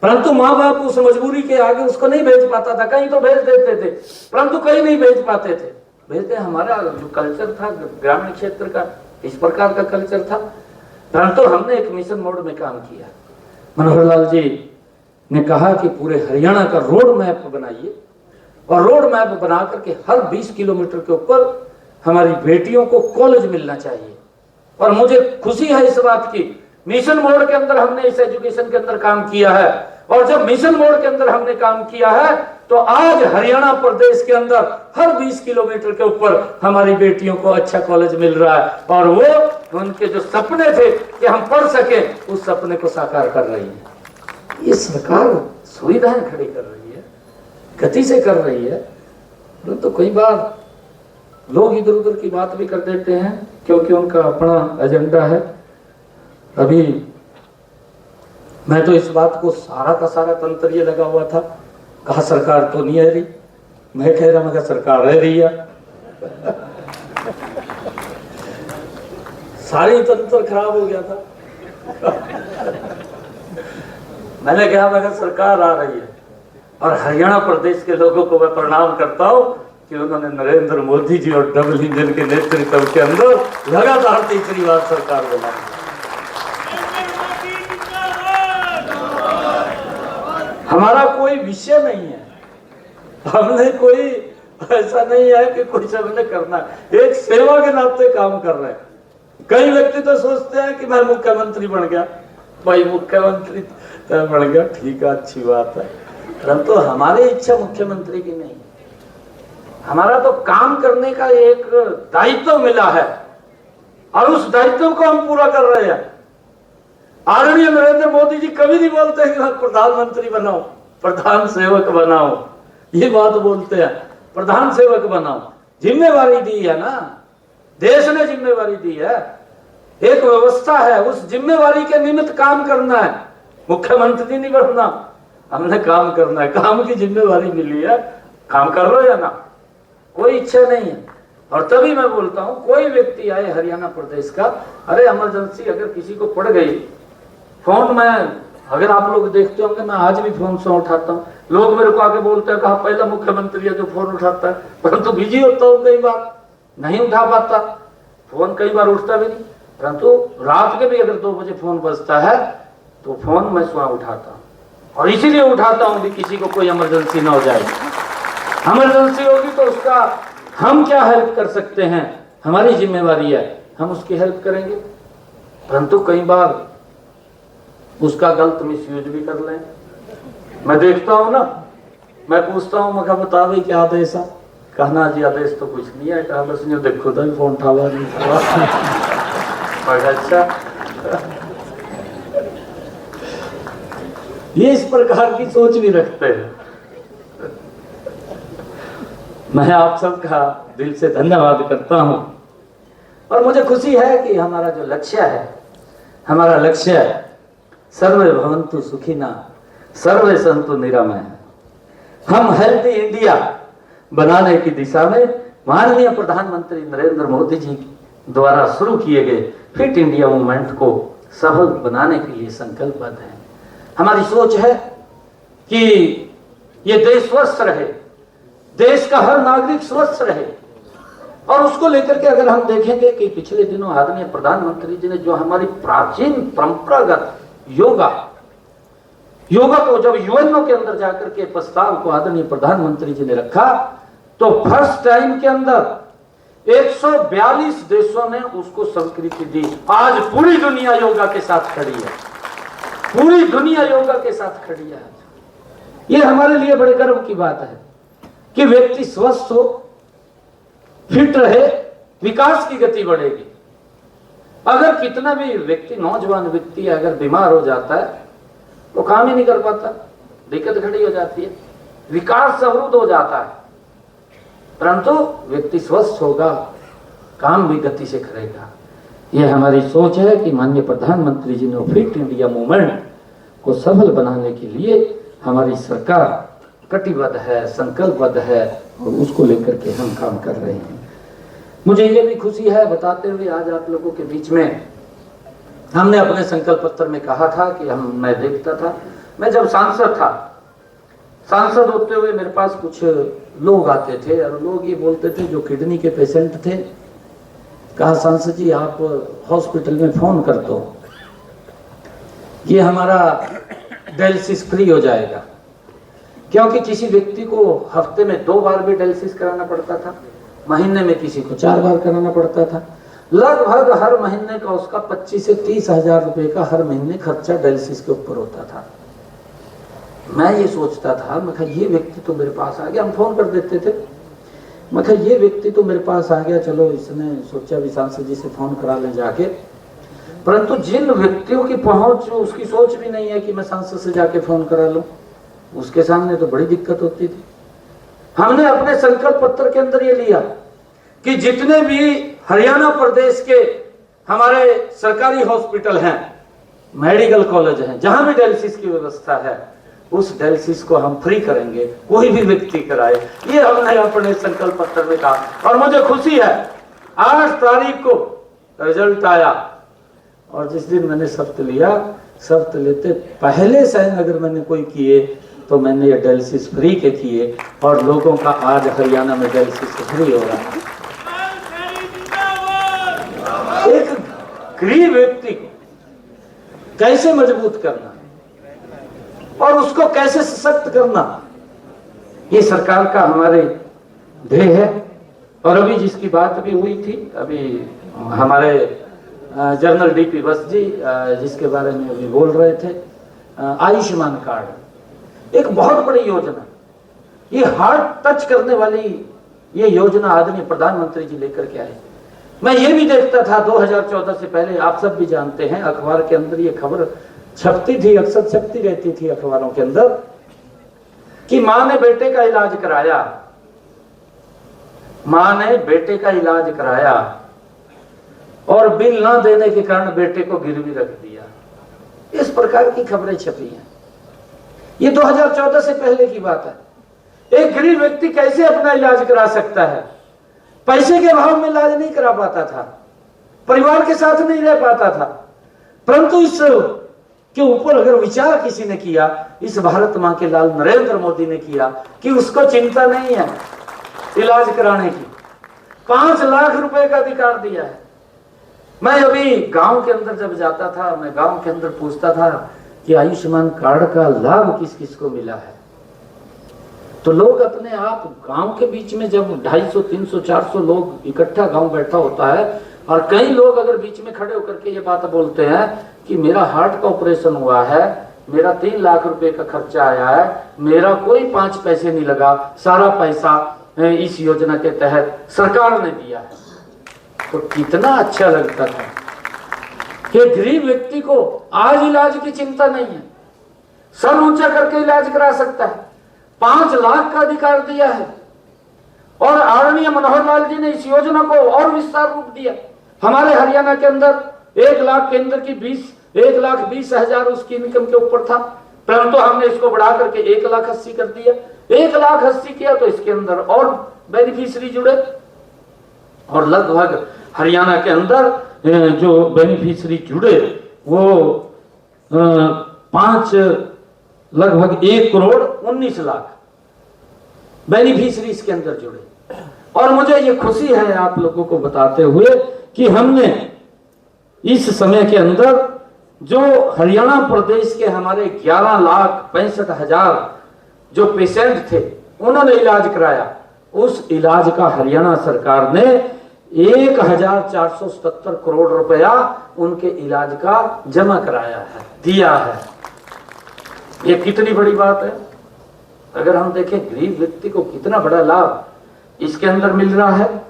परंतु माँ बाप उस मजबूरी के आगे उसको नहीं भेज पाता था। कहीं तो भेज देते थे, परंतु कहीं नहीं भेज पाते थे। भेजते हमारा जो कल्चर था ग्रामीण क्षेत्र का, इस प्रकार का कल्चर था। परंतु हमने एक मिशन मोड में काम किया। मनोहर लाल जी ने कहा कि पूरे हरियाणा का रोड मैप बनाइए, और रोड मैप बना करके हर 20 किलोमीटर के ऊपर हमारी बेटियों को कॉलेज मिलना चाहिए। और मुझे खुशी है इस बात की, मिशन मोड के अंदर हमने इस एजुकेशन के अंदर काम किया है। और जब मिशन मोड के अंदर हमने काम किया है तो आज हरियाणा प्रदेश के अंदर हर 20 किलोमीटर के ऊपर हमारी बेटियों को अच्छा कॉलेज मिल रहा है, और वो उनके जो सपने थे कि हम पढ़ सके, उस सपने को साकार कर रही है। ये सरकार सुविधाएं खड़ी कर रही है, गति से कर रही है। तो कई बार लोग इधर उधर की बात भी कर देते हैं क्योंकि उनका अपना एजेंडा है। अभी मैं तो इस बात को सारा का सारा तंत्र ये लगा हुआ था, कहा सरकार तो नहीं आ रही, मैं कह रहा मगर सरकार रह रही है। सारी तंत्र खराब हो गया था। मैंने कहा मगर सरकार आ रही है, और हरियाणा प्रदेश के लोगों को मैं प्रणाम करता हूं कि उन्होंने नरेंद्र मोदी जी और डबल इंजन के नेतृत्व के अंदर लगातार तीसरी बार सरकार बनाई। हमारा कोई विषय नहीं है, हमने कोई ऐसा नहीं है कि कुछ हमने करना है, एक सेवा के नाते काम कर रहे हैं। कई व्यक्ति तो सोचते हैं कि मैं मुख्यमंत्री बन गया, भाई मुख्यमंत्री बन गया, ठीक है, अच्छी बात है, परंतु हमारी इच्छा मुख्यमंत्री की नहीं, हमारा तो काम करने का एक दायित्व मिला है और उस दायित्व को हम पूरा कर रहे हैं। आदरणीय नरेंद्र मोदी जी कभी नहीं बोलते कि प्रधानमंत्री बनाओ, प्रधान सेवक बनाओ, ये बात बोलते हैं, प्रधान सेवक बनाओ। जिम्मेवारी दी है ना, देश ने जिम्मेवारी दी है, एक व्यवस्था है, उस जिम्मेवारी के निमित्त काम करना है, मुख्यमंत्री नहीं बनना, हमने काम करना है, काम की जिम्मेवारी मिली है, काम कर लो या ना, कोई इच्छा नहीं है। और तभी मैं बोलता हूं कोई व्यक्ति आए हरियाणा प्रदेश का, अरे इमरजेंसी अगर किसी को पड़ गई, फोन में अगर आप लोग देखते होंगे मैं आज भी फोन से उठाता हूँ, लोग मेरे को आके बोलते हैं कहा पहला मुख्यमंत्री है जो फोन उठाता है, परंतु बिजी होता हूँ, कई बार नहीं उठा पाता फोन, कई बार उठता भी नहीं, परंतु रात के भी अगर 2 बजे फोन बजता है तो फोन मैं स्वयं उठाता हूँ, और इसीलिए उठाता हूँ कि किसी को कोई इमरजेंसी ना हो जाए। इमरजेंसी होगी तो उसका हम क्या हेल्प कर सकते हैं, हमारी जिम्मेवारी है, हम उसकी हेल्प करेंगे, परंतु कई बार उसका गलत मिसयूज भी कर लें। मैं देखता हूं ना, मैं पूछता हूं, मैं बता भाई क्या आदेश है, कहना जी आदेश तो कुछ नहीं है, कहा बस नहीं देखो तो फोन उठावा नहीं अच्छा। ये इस प्रकार की सोच भी रखते हैं। मैं आप सबका दिल से धन्यवाद करता हूं, और मुझे खुशी है कि हमारा जो लक्ष्य है, हमारा लक्ष्य है सर्वे भवन्तु सुखिना सर्वे सन्तु निरामय। हम हेल्दी इंडिया बनाने की दिशा में माननीय प्रधानमंत्री नरेंद्र मोदी जी द्वारा शुरू किए गए फिट इंडिया मूवमेंट को सफल बनाने के लिए संकल्पबद्ध हैं। हमारी सोच है कि ये देश स्वस्थ रहे, देश का हर नागरिक स्वस्थ रहे, और उसको लेकर के अगर हम देखेंगे कि पिछले दिनों आदरणीय प्रधानमंत्री जी ने जो हमारी प्राचीन परंपरागत योगा को जब यूएनओ के अंदर जाकर के प्रस्ताव को आदरणीय प्रधानमंत्री जी ने रखा, तो फर्स्ट टाइम के अंदर 142 देशों ने उसको स्वीकृति दी। आज पूरी दुनिया योगा के साथ खड़ी है, पूरी दुनिया योगा के साथ खड़ी है। ये हमारे लिए बड़े गर्व की बात है कि व्यक्ति स्वस्थ हो, फिट रहे, विकास की गति बढ़ेगी। अगर कितना भी व्यक्ति, नौजवान व्यक्ति अगर बीमार हो जाता है तो काम ही नहीं कर पाता, दिक्कत खड़ी हो जाती है, विकास अवरुद्ध हो जाता है, परंतु व्यक्ति स्वस्थ होगा, काम भी गति से करेगा। यह हमारी सोच है कि माननीय प्रधानमंत्री जी ने फिट इंडिया मूवमेंट को सफल बनाने के लिए हमारी सरकार कटिबद्ध है, संकल्पबद्ध है, और उसको लेकर के हम काम कर रहे हैं। मुझे ये भी खुशी है बताते हुए आज आप लोगों के बीच में, हमने अपने संकल्प पत्र में कहा था कि मैं देखता था, मैं जब सांसद था, सांसद होते हुए मेरे पास कुछ लोग आते थे और लोग ये बोलते थे, जो किडनी के पेशेंट थे, कहा सांसद जी आप हॉस्पिटल में फोन कर दो, ये हमारा डायलिसिस फ्री हो जाएगा, क्योंकि किसी व्यक्ति को हफ्ते में 2 बार भी डायलिसिस कराना पड़ता था, महीने में किसी को 4 बार कराना पड़ता था, लगभग हर महीने का उसका 25 से 30 हजार रुपए का हर महीने खर्चा डायलिसिस के ऊपर होता था। मैं ये सोचता था, मैं कहा ये व्यक्ति तो मेरे पास आ गया, हम फोन कर देते थे, मैं कहा ये व्यक्ति तो मेरे पास आ गया, चलो इसने सोचा भी सांसद जी से फोन करा लें जाके। परंतु जिन व्यक्तियों की पहुंच, उसकी सोच भी नहीं है कि मैं सांसद से जाके फोन करा लूं, उसके सामने तो बड़ी दिक्कत होती थी। हमने अपने संकल्प पत्र के अंदर ये लिया कि जितने भी हरियाणा प्रदेश के हमारे सरकारी हॉस्पिटल हैं, मेडिकल कॉलेज हैं, जहां भी डायलिसिस की व्यवस्था है, उस डायलिसिस को हम फ्री करेंगे, कोई भी व्यक्ति कराए। ये हमने अपने संकल्प पत्र में कहा। और मुझे खुशी है 8 तारीख को रिजल्ट आया, और जिस दिन मैंने शपथ लिया, शपथ लेते पहले साइन अगर मैंने कोई किए तो मैंने ये डायलिसिस फ्री के किए, और लोगों का आज हरियाणा में डायलिसिस फ्री हो रहा है। एक गरीब व्यक्ति को कैसे मजबूत करना और उसको कैसे सशक्त करना, ये सरकार का हमारे ध्येय है। और अभी जिसकी बात भी हुई थी, अभी हमारे जनरल डीपी बस जी जिसके बारे में अभी बोल रहे थे, आयुष्मान कार्ड एक बहुत बड़ी योजना, ये हार्ट टच करने वाली ये योजना आदरणीय प्रधानमंत्री जी लेकर के आए। मैं ये भी देखता था 2014 से पहले, आप सब भी जानते हैं, अखबार के अंदर ये खबर छपती थी, अक्सर छपती रहती थी अखबारों के अंदर, कि मां ने बेटे का इलाज कराया, मां ने बेटे का इलाज कराया और बिल ना देने के कारण बेटे को गिरवी रख दिया। इस प्रकार की खबरें छपी हैं। ये 2014 से पहले की बात है। एक गरीब व्यक्ति कैसे अपना इलाज करा सकता है? पैसे के अभाव में इलाज नहीं करा पाता था, परिवार के साथ नहीं रह पाता था, परंतु इस के ऊपर अगर विचार किसी ने किया, इस भारत मां के लाल नरेंद्र मोदी ने किया कि उसको चिंता नहीं है इलाज कराने की, 5 लाख रुपए का अधिकार दिया है। मैं अभी गांव के अंदर जब जाता था, मैं गांव के अंदर पूछता था कि आयुष्मान कार्ड का लाभ किस किस को मिला है, तो लोग अपने आप गांव के बीच में जब 250, 300, 400 लोग इकट्ठा गांव बैठा होता है, और कई लोग अगर बीच में खड़े होकर के ये बात बोलते हैं कि मेरा हार्ट का ऑपरेशन हुआ है, मेरा 3 लाख रुपए का खर्चा आया है, मेरा कोई 5 पैसे नहीं लगा, सारा पैसा इस योजना के तहत सरकार ने दिया है, तो कितना अच्छा लगता था कि गरीब व्यक्ति को आज इलाज की चिंता नहीं है, सर ऊंचा करके इलाज करा सकता है। 5 लाख का अधिकार दिया है, और आदरणीय मनोहर लाल जी ने इस योजना को और विस्तार रूप दिया। हमारे हरियाणा के अंदर 1 लाख के अंदर की 1,20,000 उसकी इनकम के ऊपर था, परंतु हमने इसको बढ़ा करके 1,80,000 कर दिया। 1,80,000 किया तो इसके अंदर और बेनिफिशियरी जुड़े, और लगभग हरियाणा के अंदर जो बेनिफिशियरी जुड़े वो लगभग 1,19,00,000 बेनिफिशियरी इसके अंदर जुड़े। और मुझे ये खुशी है आप लोगों को बताते हुए कि हमने इस समय के अंदर जो हरियाणा प्रदेश के हमारे 11,65,000 जो पेशेंट थे, उन्होंने इलाज कराया, उस इलाज का हरियाणा सरकार ने 1,477 करोड़ रुपया उनके इलाज का जमा कराया है, दिया है। ये कितनी बड़ी बात है। अगर हम देखें गरीब व्यक्ति को कितना बड़ा लाभ इसके अंदर मिल रहा है,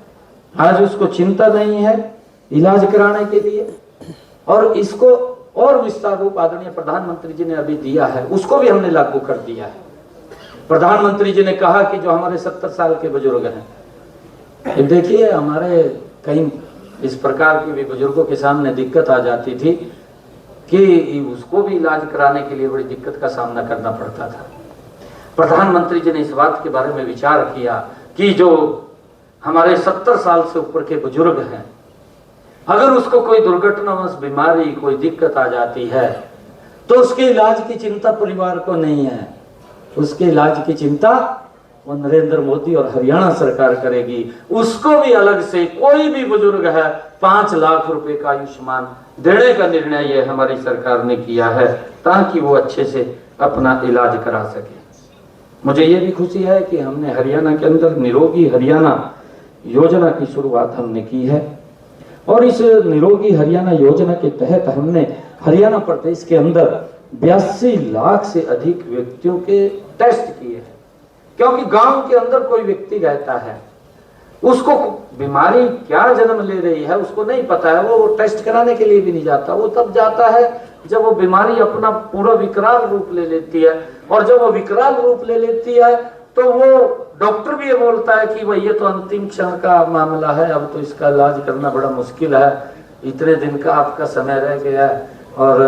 आज उसको चिंता नहीं है इलाज कराने के लिए, और इसको और विस्तार रूप आदरणीय प्रधानमंत्री जी ने अभी दिया है, उसको भी हमने लागू कर दिया है। प्रधानमंत्री जी ने कहा कि जो हमारे 70 साल के बुजुर्ग हैं, देखिए हमारे कहीं इस प्रकार की भी बुजुर्गों के सामने दिक्कत आ जाती थी कि उसको भी इलाज कराने के लिए बड़ी दिक्कत का सामना करना पड़ता था। प्रधानमंत्री जी ने इस बात के बारे में विचार किया कि जो हमारे 70 साल से ऊपर के बुजुर्ग हैं, अगर उसको कोई दुर्घटनावश बीमारी, कोई दिक्कत आ जाती है, तो उसके इलाज की चिंता परिवार को नहीं है, उसके इलाज की चिंता वो नरेंद्र मोदी और हरियाणा सरकार करेगी। उसको भी अलग से कोई भी बुजुर्ग है 5 लाख रुपए का आयुष्मान देने का निर्णय ये हमारी सरकार ने किया है, ताकि वो अच्छे से अपना इलाज करा सके। मुझे ये भी खुशी है कि हमने हरियाणा के अंदर निरोगी हरियाणा योजना की शुरुआत हमने की है, और इस निरोगी हरियाणा योजना के तहत हमने हरियाणा प्रदेश के अंदर 82 लाख से अधिक व्यक्तियों के टेस्ट किए हैं। क्योंकि गांव के अंदर कोई व्यक्ति रहता है, उसको बीमारी क्या जन्म ले रही है उसको नहीं पता है, वो टेस्ट कराने के लिए भी नहीं जाता। वो तब जाता है जब वो बीमारी अपना पूरा विकराल रूप ले लेती है, और जब वो विकराल रूप ले लेती है तो वो डॉक्टर भी ये बोलता है कि भाई ये तो अंतिम क्षण का मामला है, अब तो इसका इलाज करना बड़ा मुश्किल है, इतने दिन का आपका समय रह गया है और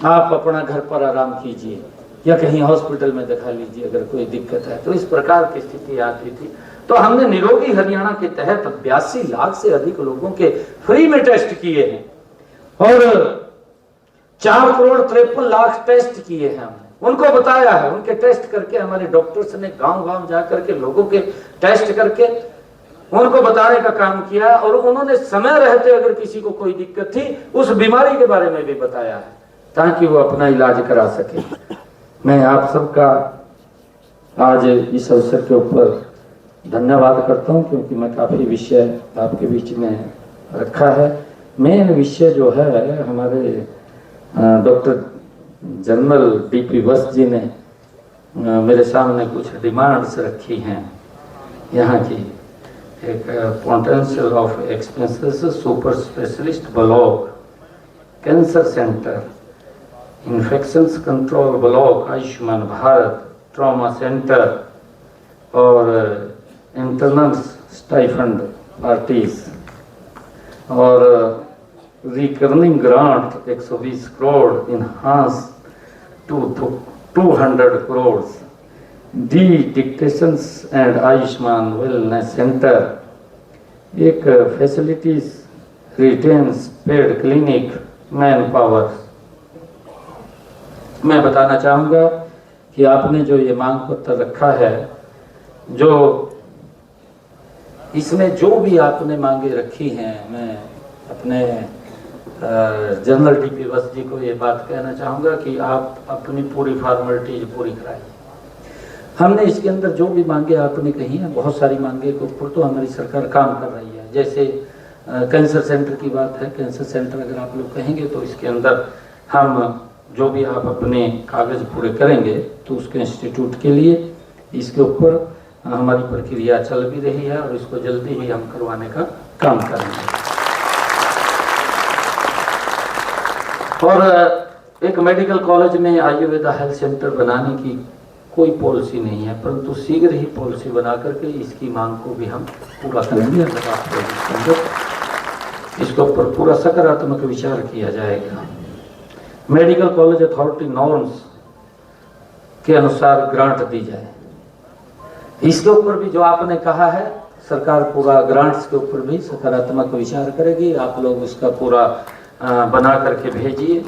आप अपना घर पर आराम कीजिए या कहीं हॉस्पिटल में दिखा लीजिए अगर कोई दिक्कत है। तो इस प्रकार की स्थिति आती थी। तो हमने निरोगी हरियाणा के तहत 82 लाख से अधिक लोगों के फ्री में टेस्ट किए हैं और 4,53,00,000 टेस्ट किए हैं। हमने उनको बताया है, उनके टेस्ट करके हमारे डॉक्टर्स ने गांव-गांव जाकर के लोगों के टेस्ट करके उनको बताने का काम किया, और उन्होंने समय रहते अगर किसी को कोई दिक्कत थी उस बीमारी के बारे में भी बताया है ताकि वो अपना इलाज करा सके। मैं आप सबका आज इस अवसर के ऊपर धन्यवाद करता हूं, क्योंकि मैं काफी विषय आपके बीच में रखा है। मेन विषय जो है हमारे डॉक्टर जनरल डीपी वस्त जी ने मेरे सामने कुछ डिमांड्स रखी हैं यहाँ की। एक potential of expenses super specialist block, cancer centre, infections control block, Ayushman Bharat, trauma centre और इंटरनल स्टाइफंड पार्टीज और recurring grant 120 crore, enhance to 200 crore, D dictations and Ayushman wellness centre, एक facilities retains paid clinic, man power. मैं बताना चाहूँगा कि आपने जो ये मांग पत्र रखा है, जो इसमें जो भी आपने मांगे रखी हैं, मैं अपने जनरल डीपी वस्त जी को ये बात कहना चाहूँगा कि आप अपनी पूरी फॉर्मेलिटीज पूरी कराइए। हमने इसके अंदर जो भी मांगे आपने कही हैं, बहुत सारी मांगे के ऊपर तो हमारी सरकार काम कर रही है। जैसे कैंसर सेंटर की बात है, कैंसर सेंटर अगर आप लोग कहेंगे तो इसके अंदर हम जो भी आप अपने कागज पूरे करेंगे तो उसके इंस्टीट्यूट के लिए इसके ऊपर हमारी प्रक्रिया चल भी रही है और इसको जल्दी ही हम करवाने का काम करेंगे। और एक मेडिकल कॉलेज में आयुर्वेदा हेल्थ सेंटर बनाने की कोई पॉलिसी नहीं है, परंतु शीघ्र ही पॉलिसी बना करके इसकी मांग को भी हम पूरा करेंगे। अगर आप इसके ऊपर पूरा सकारात्मक विचार किया जाएगा। मेडिकल कॉलेज अथॉरिटी नॉर्म्स के अनुसार ग्रांट दी जाए, इसके ऊपर भी जो आपने कहा है सरकार पूरा ग्रांट्स के ऊपर भी सकारात्मक विचार करेगी। आप लोग उसका पूरा बना करके भेजिए,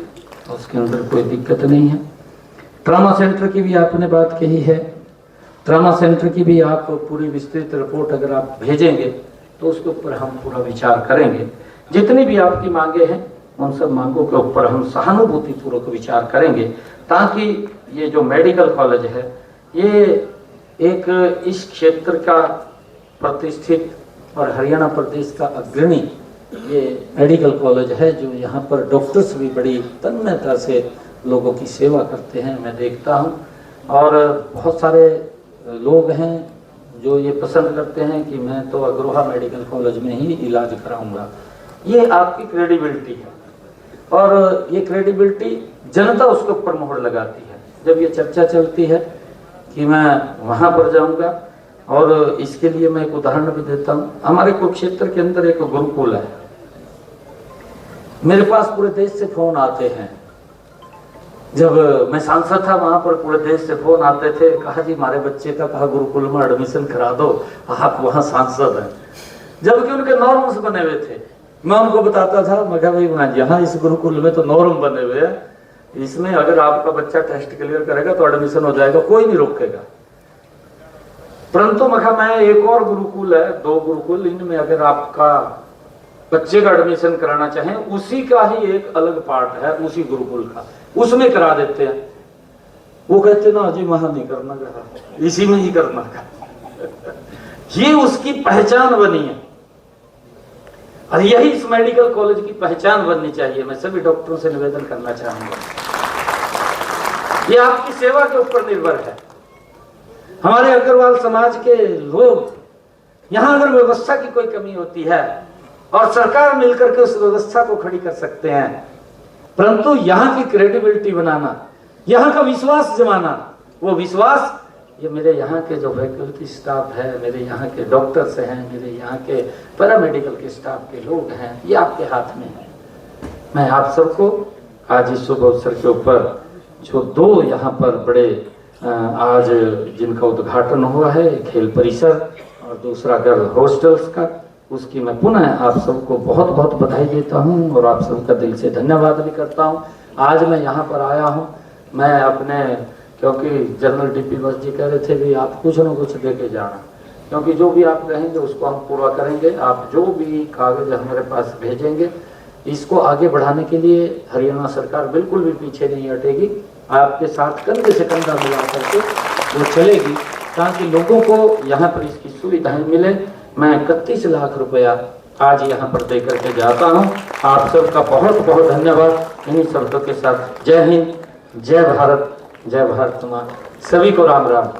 उसके अंदर कोई दिक्कत नहीं है। ट्रॉमा सेंटर की भी आपने बात कही है, ट्रॉमा सेंटर की भी आप पूरी विस्तृत रिपोर्ट अगर आप भेजेंगे तो उसके ऊपर हम पूरा विचार करेंगे। जितनी भी आपकी मांगे हैं उन सब मांगों के ऊपर हम सहानुभूतिपूर्वक विचार करेंगे, ताकि ये जो मेडिकल कॉलेज है ये एक इस क्षेत्र का प्रतिष्ठित और हरियाणा प्रदेश का अग्रणी ये मेडिकल कॉलेज है, जो यहाँ पर डॉक्टर्स भी बड़ी तन्मयता से लोगों की सेवा करते हैं, मैं देखता हूँ। और बहुत सारे लोग हैं जो ये पसंद करते हैं कि मैं तो अग्रोहा मेडिकल कॉलेज में ही इलाज कराऊंगा। ये आपकी क्रेडिबिलिटी है और ये क्रेडिबिलिटी जनता उसके ऊपर मोहर लगाती है। जब ये चर्चा चलती है कि मैं वहाँ पर जाऊंगा, और इसके लिए मैं एक उदाहरण भी देता हूँ। हमारे कुरुक्षेत्र के अंदर एक गुरुकुल है, मेरे पास पूरे देश से फोन आते हैं। जब मैं सांसद था वहां पर पूरे देश से फोन आते थे, कहा जी हमारे बच्चे का कहा गुरुकुल में एडमिशन करा दो, आप वहां सांसद हैं। जबकि उनके नॉर्म्स बने हुए थे। मैं उनको बताता था, मैं कहा भाई यहाँ इस गुरुकुल में तो नॉर्म बने हुए हैं, इसमें अगर आपका बच्चा टेस्ट क्लियर करेगा तो एडमिशन हो जाएगा, कोई नहीं रोकेगा। परंतु मैं एक और गुरुकुल है, 2 गुरुकुल, इनमें अगर आपका बच्चे का एडमिशन कराना चाहें उसी का ही एक अलग पार्ट है, उसी गुरुकुल का, उसमें करा देते हैं। वो कहते ना जी वहां नहीं करना, इसी में ही करना का। ये उसकी पहचान बनी है और यही इस मेडिकल कॉलेज की पहचान बननी चाहिए। मैं सभी डॉक्टरों से निवेदन करना चाहूंगा ये आपकी सेवा के ऊपर निर्भर है। हमारे अग्रवाल समाज के लोग यहाँ अगर व्यवस्था की कोई कमी होती है और सरकार मिलकर के उस व्यवस्था को खड़ी कर सकते हैं, परंतु यहाँ की क्रेडिबिलिटी बनाना, यहाँ का विश्वास जमाना, वो विश्वास ये मेरे यहाँ के जो फैकल्टी स्टाफ है, मेरे यहाँ के डॉक्टर्स हैं, मेरे यहाँ के पैरामेडिकल के स्टाफ के लोग हैं, ये आपके हाथ में है। मैं आप सबको आज इस शुभ अवसर के ऊपर जो 2 यहाँ पर बड़े आज जिनका उद्घाटन हुआ है, खेल परिसर और दूसरा गर्ल हॉस्टल्स का, उसकी मैं पुनः आप सबको बहुत बहुत बधाई देता हूँ और आप सबका दिल से धन्यवाद भी करता हूँ। आज मैं यहाँ पर आया हूँ, मैं अपने, क्योंकि जनरल डीपी बस जी कह रहे थे भी आप कुछ न कुछ दे के जाना, क्योंकि जो भी आप कहेंगे उसको हम पूरा करेंगे। आप जो भी कागज हमारे पास भेजेंगे, इसको आगे बढ़ाने के लिए हरियाणा सरकार बिल्कुल भी पीछे नहीं हटेगी, आपके साथ कंधे से कंधा मिला करके वो चलेगी, ताकि लोगों को यहाँ पर इसकी सुविधाएं मिले। मैं 31 लाख रुपया आज यहाँ पर दे करके जाता हूँ। आप सबका बहुत बहुत धन्यवाद। इन्हीं शब्दों के साथ जय हिंद, जय भारत, जय भारत माँ। सभी को राम राम।